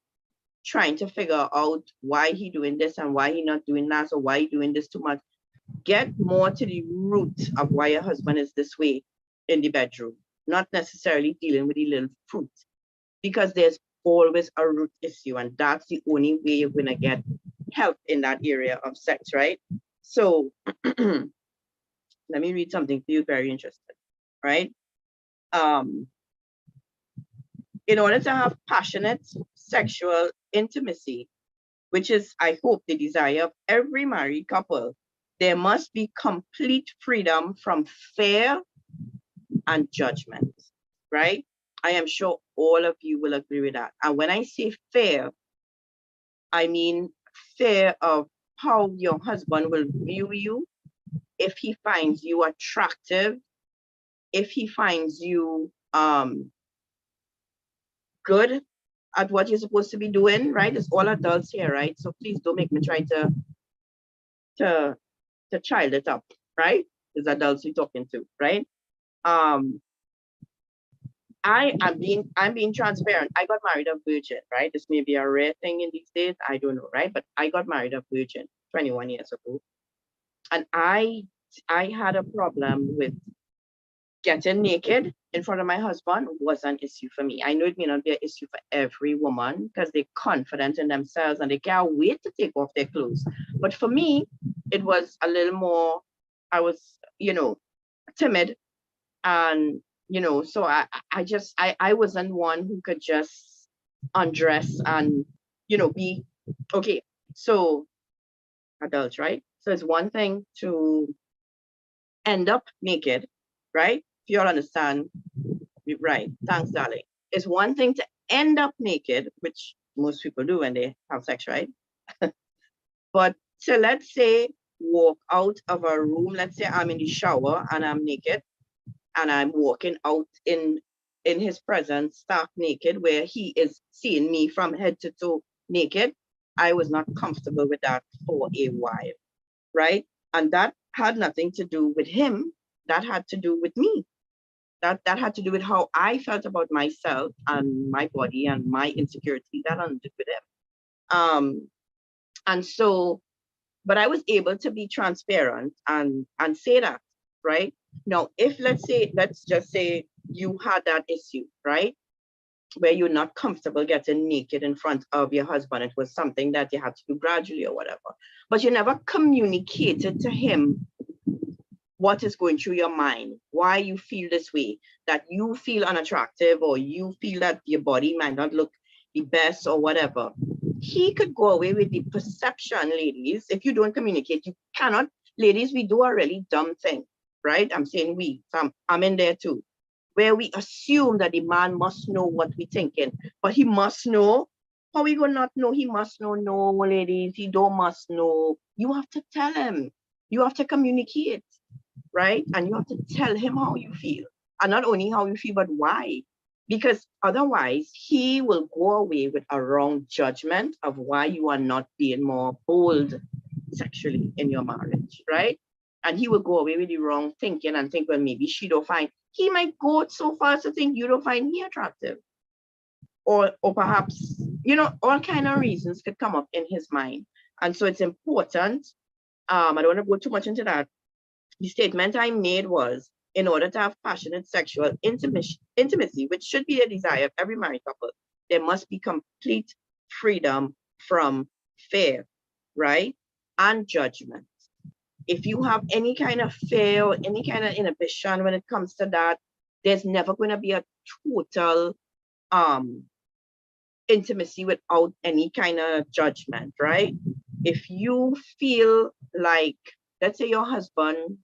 Speaker 1: trying to figure out why he doing this and why he not doing that, or why he doing this too much. Get more to the root of why your husband is this way in the bedroom, not necessarily dealing with the little fruit, because there's always a root issue, and that's the only way you're gonna get help in that area of sex, right? So let me read something for you, very interesting, right? In order to have passionate sexual intimacy, which is, I hope, the desire of every married couple, there must be complete freedom from fear and judgment, right? I am sure all of you will agree with that. And when I say fear, I mean fear of how your husband will view you, if he finds you attractive, if he finds you good at what you're supposed to be doing, right? It's all adults here, right? So please don't make me try to child it up, right? It's adults you're talking to, right? I'm being transparent. I got married a virgin, right? This may be a rare thing in these days, I don't know, right? But I got married a virgin 21 years ago. And I had a problem with getting naked in front of my husband. Was an issue for me. I know it may not be an issue for every woman because they're confident in themselves and they can't wait to take off their clothes. But for me, it was a little more, I was, timid. And, so I wasn't one who could just undress and, be okay. So adults, right? So it's one thing to end up naked, right? If you all understand, right? Thanks, darling. It's one thing to end up naked, which most people do when they have sex, right? But so let's say walk out of a room. Let's say I'm in the shower and I'm naked, and I'm walking out in his presence, stark naked, where he is seeing me from head to toe naked. I was not comfortable with that for a while, right? And that had nothing to do with him. That had to do with me. That had to do with how I felt about myself and my body and my insecurity. That had to do with him. And so, but I was able to be transparent and say that, right? Now, if let's just say you had that issue, right? Where you're not comfortable getting naked in front of your husband. It was something that you had to do gradually or whatever. But you never communicated to him what is going through your mind, why you feel this way, that you feel unattractive or you feel that your body might not look the best or whatever. He could go away with the perception, ladies. If you don't communicate, you cannot. Ladies, we do a really dumb thing, right? I'm saying we, I'm in there too, where we assume that the man must know what we're thinking, but he must know. How we gonna not know? He must know. No, ladies, he don't must know. You have to tell him. You have to communicate, right? And you have to tell him how you feel. And not only how you feel, but why. Because otherwise, he will go away with a wrong judgment of why you are not being more bold, sexually in your marriage, right? And he will go away with the wrong thinking and think, well, maybe she don't find, he might go so far as to think you don't find me attractive. Or perhaps, you know, all kind of reasons could come up in his mind. And so it's important. I don't want to go too much into that. The statement I made was, in order to have passionate sexual intimacy, which should be a desire of every married couple, there must be complete freedom from fear, right? And judgment. If you have any kind of fear or any kind of inhibition when it comes to that, there's never going to be a total intimacy without any kind of judgment, right? If you feel like, let's say your husband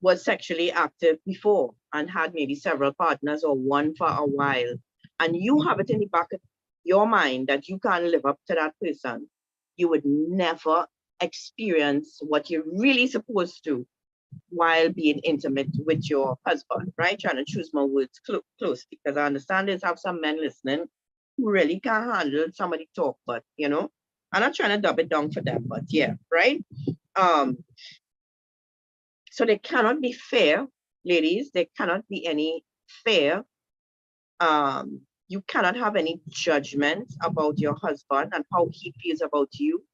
Speaker 1: was sexually active before and had maybe several partners or one for a while, and you have it in the back of your mind that you can't live up to that person, you would never experience what you're really supposed to while being intimate with your husband, right? Trying to choose my words closely, because I understand there's have some men listening who really can't handle somebody talk, but you know, I'm not trying to dub it down for them, but yeah, right? So there cannot be fear, ladies. There cannot be any fear. You cannot have any judgment about your husband and how he feels about you,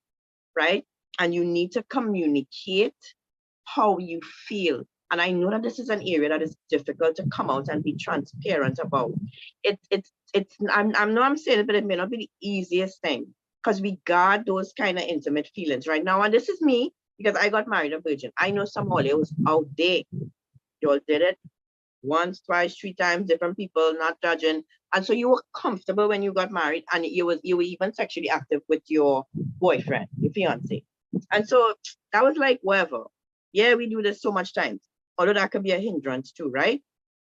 Speaker 1: right? And you need to communicate how you feel. And I know that this is an area that is difficult to come out and be transparent about. I'm saying it, but it may not be the easiest thing, because we guard those kind of intimate feelings right now. And this is me, because I got married a virgin. I know some holidays out there. You all did it once, twice, 3 times, different people, not judging. And so you were comfortable when you got married, and you were even sexually active with your boyfriend, your fiance. And so that was like, whatever. Yeah, we do this so much times, although that could be a hindrance too, right?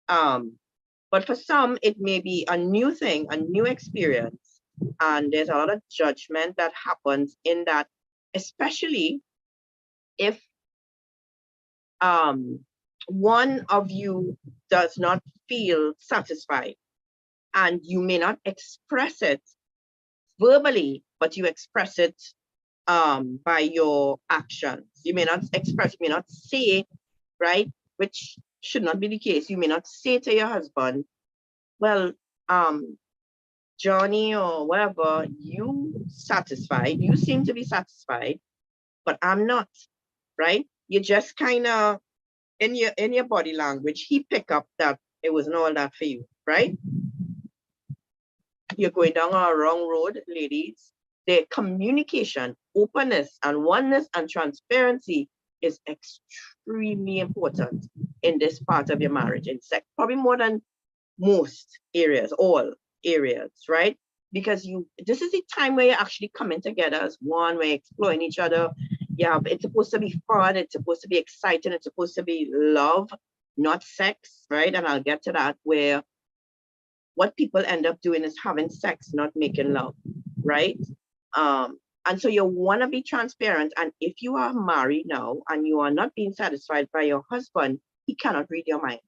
Speaker 1: But for some, it may be a new thing, a new experience. And there's a lot of judgment that happens in that, especially if one of you does not feel satisfied, and you may not express it verbally, but you express it by your actions. You may not express, you may not say, right? Which should not be the case. You may not say to your husband, well, Johnny or whatever, you satisfied, you seem to be satisfied, but I'm not, right? You just kind of, in your body language, he pick up that it wasn't all that for you, right? You're going down a wrong road, ladies. The communication, openness, and oneness and transparency is extremely important in this part of your marriage, in sex, probably more than most areas, all areas, right? Because this is the time where you're actually coming together as one, we're exploring each other. Yeah, it's supposed to be fun, it's supposed to be exciting, it's supposed to be love, not sex, right? And I'll get to that, where what people end up doing is having sex, not making love, right? And so you want to be transparent. And if you are married now and you are not being satisfied by your husband, he cannot read your mind.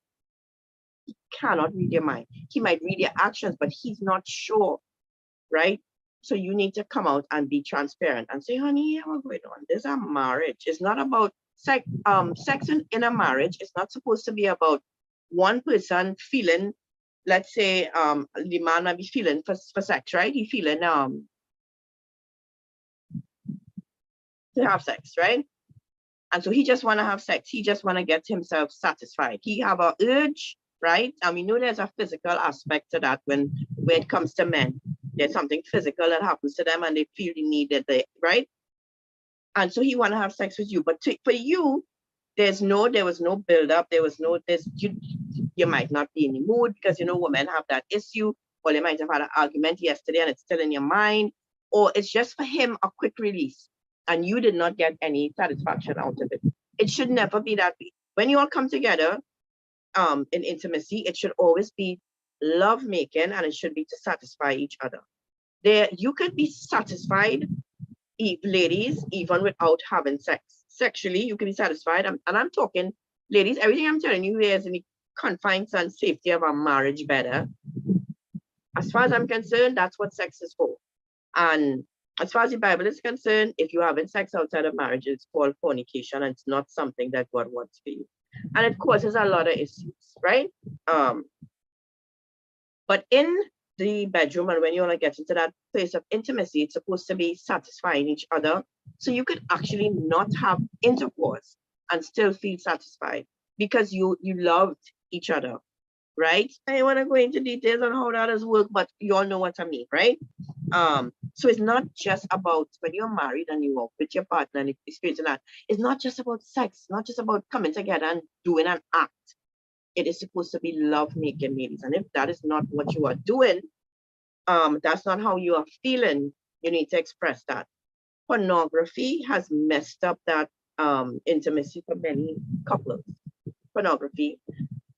Speaker 1: He cannot read your mind. He might read your actions, but he's not sure, right? So you need to come out and be transparent and say, honey, what's going on? There's a marriage. It's not about sex. Sex in a marriage is not supposed to be about one person feeling, let's say, the man might be feeling for sex, right? He feeling to have sex, right? And so he just want to have sex. He just want to get himself satisfied. He have a urge, right? And we know there's a physical aspect to that when it comes to men. There's something physical that happens to them and they feel the need that they, right? And so he want to have sex with you. But for you, there was no build-up. There was no this. You might not be in the mood, because you know women have that issue, or they might have had an argument yesterday and it's still in your mind, or it's just for him a quick release and you did not get any satisfaction out of it. It should never be that way. When you all come together in intimacy, it should always be love making, and it should be to satisfy each other. You could be satisfied, ladies, even without having sex. Sexually, you can be satisfied. And I'm talking, ladies, everything I'm telling you here is in the confines and safety of a marriage better. As far as I'm concerned, that's what sex is for. And as far as the Bible is concerned, if you having sex outside of marriage, it's called fornication, and it's not something that God wants for you. And it causes a lot of issues, right? But in the bedroom, and when you want to get into that place of intimacy, it's supposed to be satisfying each other. So you could actually not have intercourse and still feel satisfied because you loved each other, right? I don't want to go into details on how that does work, but you all know what I mean, right? So it's not just about when you're married and you are with your partner and experiencing that. It's not just about sex, not just about coming together and doing an act. It is supposed to be love making, ladies. And if that is not what you are doing, that's not how you are feeling, you need to express that. Pornography has messed up that intimacy for many couples. Pornography,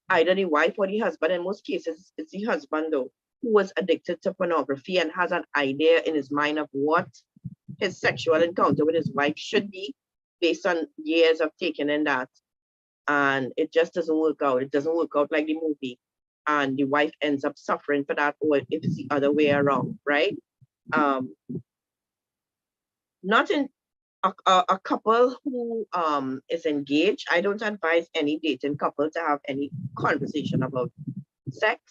Speaker 1: either the wife or the husband, in most cases, it's the husband though, who was addicted to pornography and has an idea in his mind of what his sexual encounter with his wife should be based on years of taking in that. And it just doesn't work out. It doesn't work out like the movie. And the wife ends up suffering for that, or if it's the other way around, right? Not in a couple who is engaged, I don't advise any dating couple to have any conversation about sex.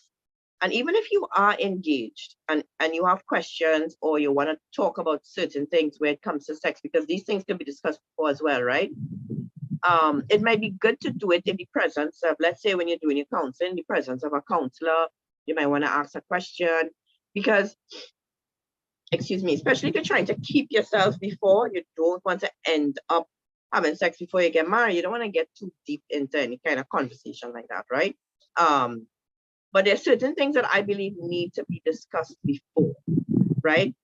Speaker 1: And even if you are engaged and you have questions or you want to talk about certain things where it comes to sex, because these things can be discussed before as well, right? It might be good to do it in the presence of, let's say when you're doing your counseling, in the presence of a counselor, you might want to ask a question because, excuse me, especially if you're trying to keep yourself before, you don't want to end up having sex before you get married. You don't want to get too deep into any kind of conversation like that, right? But there's certain things that I believe need to be discussed before, right?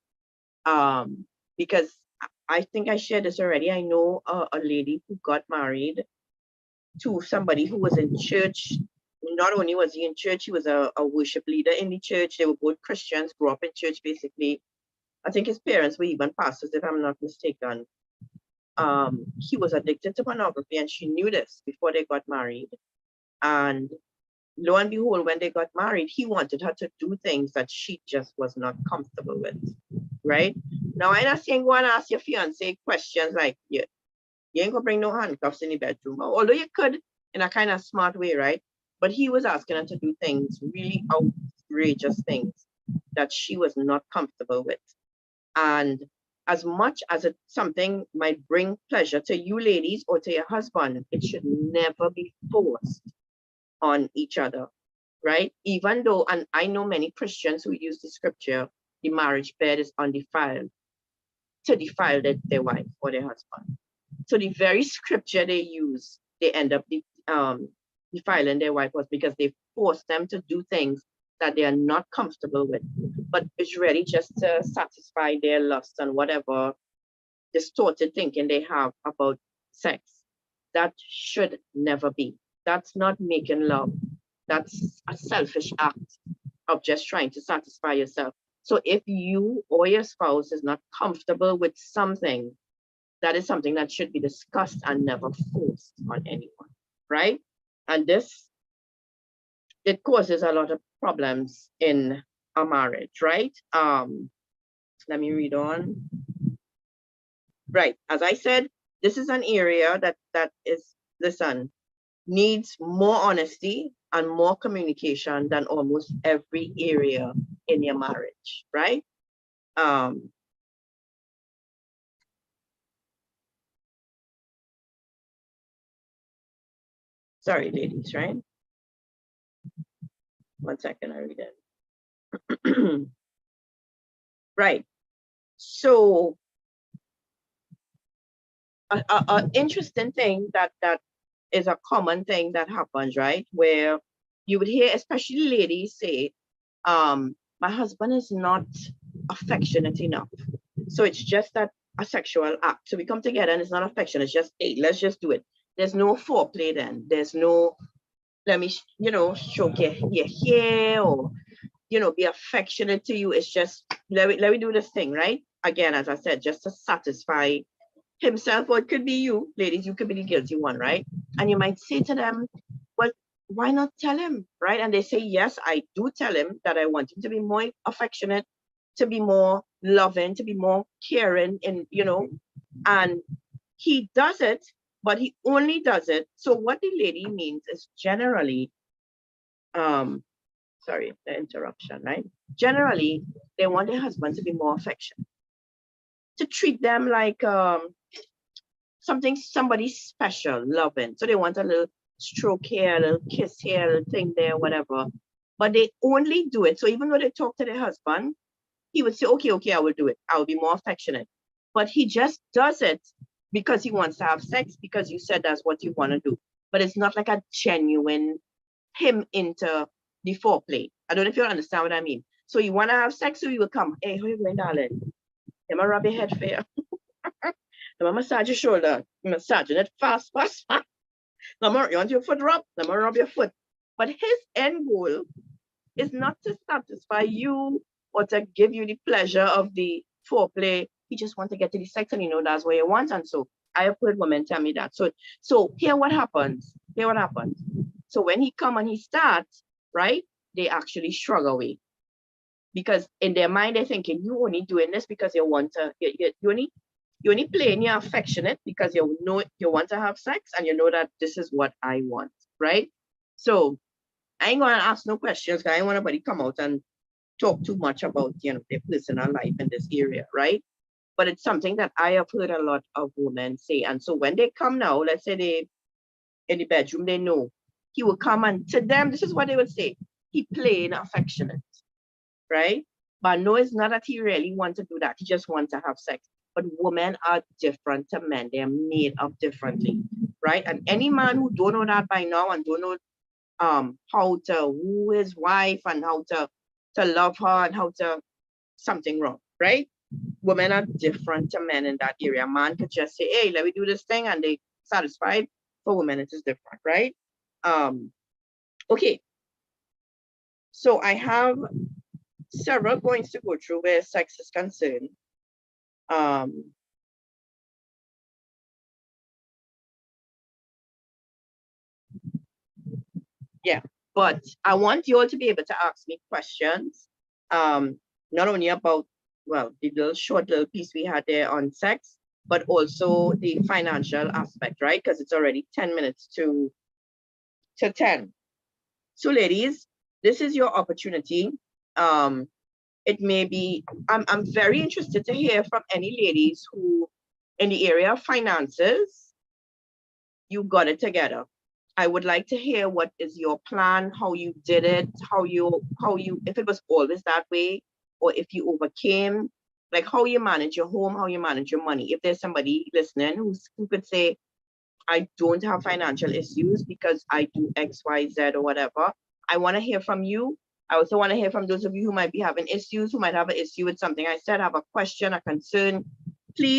Speaker 1: Because I think I shared this already. I know a lady who got married to somebody who was in church. Not only was he in church, he was a worship leader in the church. They were both Christians, grew up in church basically. I think his parents were even pastors, if I'm not mistaken. He was addicted to pornography and she knew this before they got married. And lo and behold, when they got married, he wanted her to do things that she just was not comfortable with, right? Now, I'm not saying go and ask your fiance questions like, you ain't gonna bring no handcuffs in the bedroom, although you could in a kind of smart way, right? But he was asking her to do things, really outrageous things that she was not comfortable with. And as much as something might bring pleasure to you ladies or to your husband, it should never be forced on each other, right? Even though, and I know many Christians who use the scripture, the marriage bed is undefiled, to defile their wife or their husband. So the very scripture they use, they end up defiling their wife was because they force them to do things that they are not comfortable with, but it's really just to satisfy their lust and whatever distorted thinking they have about sex. That should never be. That's not making love. That's a selfish act of just trying to satisfy yourself. So if you or your spouse is not comfortable with something, that is something that should be discussed and never forced on anyone, right? And this, it causes a lot of problems in a marriage, right? Let me read on. Right, as I said, this is an area that is, listen, needs more honesty and more communication than almost every area in your marriage, right? Sorry, ladies, right? 1 second, I read it. Right. So an interesting thing that is a common thing that happens, right? Where you would hear, especially ladies say, my husband is not affectionate enough. So it's just that a sexual act. So we come together and it's not affection. It's just, hey, let's just do it. There's no foreplay then. There's no, let me, stroke your hair or, be affectionate to you. It's just, let me do this thing, right? Again, as I said, just to satisfy himself, or it could be you, ladies, you could be the guilty one, right? And you might say to them, well, why not tell him, right? And they say, yes, I do tell him that I want him to be more affectionate. to be more loving, to be more caring, and and he does it, but he only does it. So what the lady means is generally, sorry, the interruption, right? Generally, they want their husband to be more affectionate, to treat them like somebody special, loving. So they want a little stroke here, a little kiss here, a little thing there, whatever. But they only do it. So even though they talk to their husband, he would say, okay, I will do it. I will be more affectionate. But he just does it because he wants to have sex, because you said that's what you want to do. But it's not like a genuine him into the foreplay. I don't know if you understand what I mean. So you want to have sex, so you will come, hey, how you going, darling? Am I rub your head fair? Let me massage your shoulder. Massaging it fast. Now, you want your foot rub? Let me rub your foot. But his end goal is not to satisfy you or to give you the pleasure of the foreplay. He just wants to get to the sex, and that's what you want. And so I have heard women tell me that. So here what happens. So when he come and he starts, right, they actually shrug away. Because in their mind, they're thinking, you only doing this because you want to, you only playing, you're affectionate because you want to have sex, and you know that this is what I want, right? So I ain't gonna ask no questions, because I don't want nobody come out and talk too much about their personal life in this area, right? But it's something that I have heard a lot of women say. And so when they come now, let's say they in the bedroom, they know he will come, and to them, this is what they would say: he playing affectionate, right? But no, it's not that he really wants to do that. He just wants to have sex. But women are different to men. They're made up differently, right? And any man who don't know that by now and don't know how to woo his wife and how to love her and how to, something wrong, right? Women are different to men in that area. A man could just say, hey, let me do this thing, and they satisfied. For women, it is different, right? Okay. So I have several points to go through where sex is concerned. Yeah, but I want you all to be able to ask me questions, not only about, well, the short little piece we had there on sex, but also the financial aspect, right? Because it's already 10 minutes to 10. So ladies, this is your opportunity. It may be, I'm very interested to hear from any ladies who, in the area of finances, you got it together. I would like to hear what is your plan, how you did it, how you, if it was always that way, or if you overcame, like how you manage your home, how you manage your money. If there's somebody listening who could say, I don't have financial issues because I do X, Y, Z, or whatever, I want to hear from you. I also want to hear from those of you who might be having issues, who might have an issue with something I said, have a question, a concern.